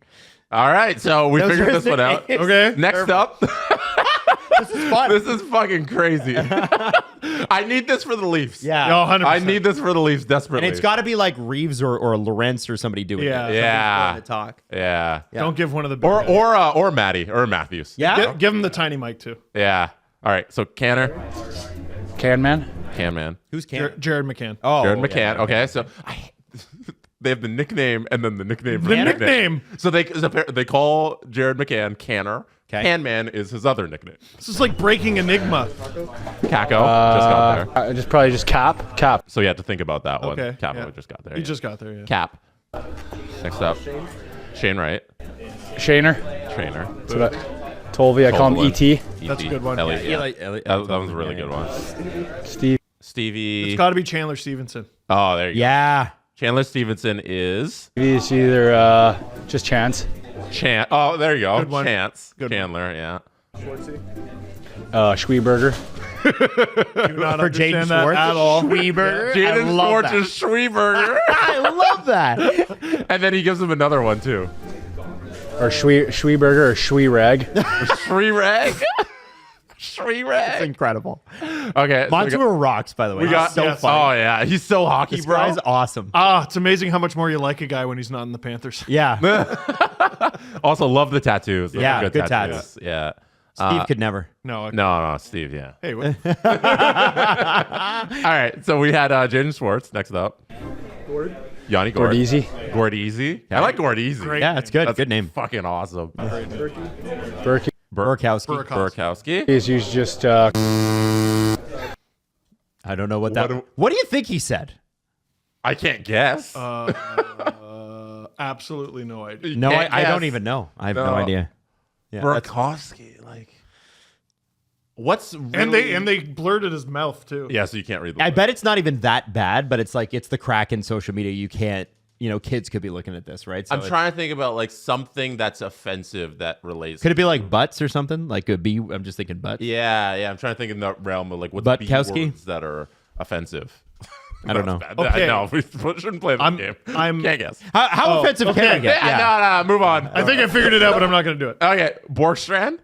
All right, so we Those figured are this one out. nicknames. Okay. Next up. This is fun. This is fucking crazy. I need this for the Leafs. Yeah. No, 100%. I need this for the Leafs desperately. And it's got to be like Reeves or Lawrence or somebody doing Yeah. it. Yeah. Somebody's willing to talk. Yeah. Don't give one of the big guys. Or Matty or Matthews. Yeah. Give him the tiny mic too. Yeah. All right. So Canner, Can man. Who's Cam? Jared McCann. Oh, Jared yeah. McCann. Okay. So they have the nickname and then the nickname. for The nickname. So they call Jared McCann Canner. Okay. Canman is his other nickname. This is like breaking Enigma. Kako just got there. Probably just Cap. So you had to think about that one. Okay. Capo yeah. just got there. He yeah. just got there. Yeah. Cap. Next up, Shane Wright, Shaner. trainer. That's what Tolvey. I call him ET. That's a good one. Elliot, yeah. Eli- That was a really good one. Steve. Stevie. It's got to be Chandler Stevenson. Oh, there you go. Yeah. Chandler Stevenson is It's either just Chance. Oh, there you go. Good one. Chance. Good one. Chandler, yeah. Schweeberger. Do not For Jaden understand that Schwartz. at all. Schweeberger. I Jaden love Schwartz that. is Schweeberger. I love that. And then he gives him another one, too. Or Schweeberger or Schweerag. Schweerag. It's Schweerag. incredible. Okay. so Montour rocks, by the way. we got so yes. funny. Oh, yeah. He's so hockey, This bro. guy's awesome. It's amazing how much more you like a guy when he's not in the Panthers. Yeah. Also, love the tattoos. Those Yeah, are good tattoos. Yeah. Steve could never. No. No, Steve, yeah. Hey, what? All right, so we had Jaden Schwartz next up. Yanni Gord. Gordeezy. Gordeezy. I like Gordeezy. Great. Yeah, it's good. That's Good name. Fucking awesome. Berkey. Burkowski. Burkowski. Is usually just I don't know what What that. do- What do you think he said? I can't guess. Absolutely no idea. No, Can't I don't guess. even know. I have No. no idea. Yeah, that's- Burakovsky, like, what's And really... they blurted his mouth too. Yeah, so you can't read the I list. bet it's not even that bad, but it's like it's the Kraken social media. You can't, kids could be looking at this, right? So I'm trying to think about like something that's offensive that relates. Could it be like butts or something? Like a B? I'm just thinking butts. Yeah. I'm trying to think in the realm of like what's B Butkowski? words that are offensive. I don't know. Bad. Okay. No, we shouldn't play this game. Can't guess. How offensive can I get? Yeah, no, move on. I think I figured it out, but I'm not going to do it. Okay, Borgstrand.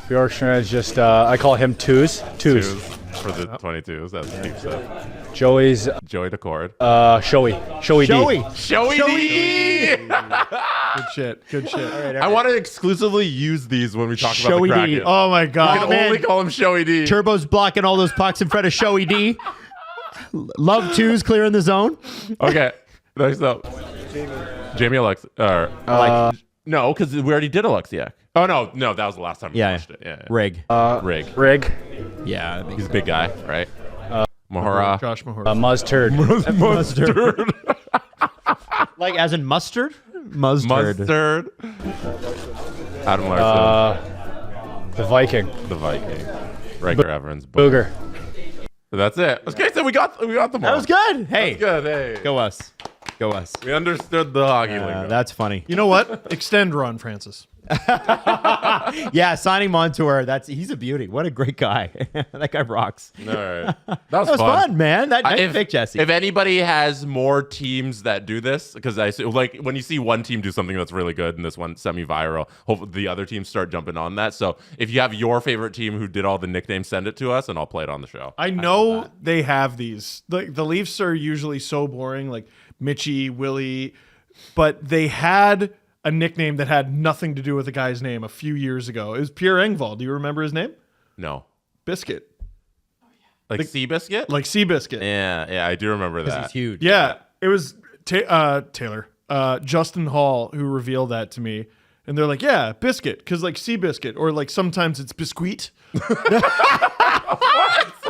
Bjorkstrand is just, I call him twos. Twos for the 22s. That's Steve said. Joey's Joey DeCord. Showy. Showy D. Joey. Joey D. Good shit. I want to exclusively use these when we talk about Showy the D. Kraken. Oh my I god. can man. only call him Showy D. Turbo's blocking all those pucks in front of Showy D. Love twos clearing the zone. Okay, next up. Jamie Alex. No, because we already did Alexiak. Oh, no, that was the last time we watched it. Yeah. Rig. Rig. Yeah. I think He's a big guy, right? Mahora. Josh Mahora. Mustard. mustard. Like as in mustard? Mustard. Adam Larson. The Viking. The Viking. Riker Evans. Booger. That's it. Okay, so we got them all. That was good. Hey. Good. Hey. Go us. Go us. We understood the hockey lingo. That's funny. You know what? Extend Ron Francis. Yeah, signing Montour. He's a beauty. What a great guy. That guy rocks. All right. That was That was fun, man. Nice pick, Jesse. If anybody has more teams that do this, because I like when you see one team do something that's really good and this one semi-viral, hopefully the other teams start jumping on that. So if you have your favorite team who did all the nicknames, send it to us and I'll play it on the show. I know they have these. The Leafs are usually so boring, like Mitchie, Willie, but they had a nickname that had nothing to do with the guy's name a few years ago. It was Pierre Engvall. Do you remember his name? No. Biscuit. Like Seabiscuit? Like Seabiscuit. Yeah, I do remember that. He's huge. Yeah, it was Taylor, Justin Hall, who revealed that to me. And they're like, yeah, biscuit, because like Seabiscuit, or like sometimes it's biscuit.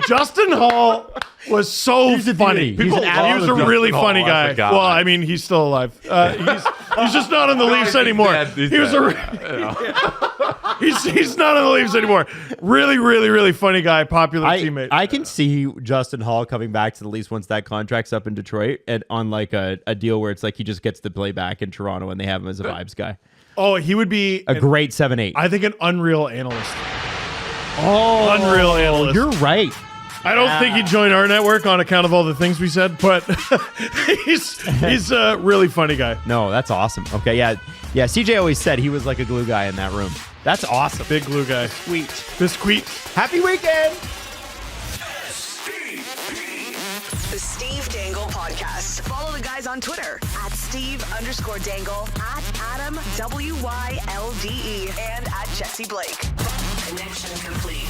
Justin Hall was so funny. beauty. He's an He adult. was a Justin really Hall, funny I guy. forgot. Well, I mean, he's still alive. He's just not on the Leafs he's anymore. dead. He's He was he's not on the Leafs anymore. Really, really, really funny guy, popular teammate. I can see Justin Hall coming back to the Leafs once that contract's up in Detroit and on like a deal where it's like he just gets to play back in Toronto and they have him as a vibes guy. Oh, he would be A great 7-8. I think an unreal analyst. Unreal analyst. You're right. I don't think he'd join our network on account of all the things we said, but he's a really funny guy. No, that's awesome. Okay, yeah. CJ always said he was like a glue guy in that room. That's awesome. Big glue guy. Sweet. Biscuit. Happy weekend. The Steve Dangle Podcast. Follow the guys on Twitter at Steve_Dangle, at Adam WYLDE, and at Jesse Blake. Connection complete.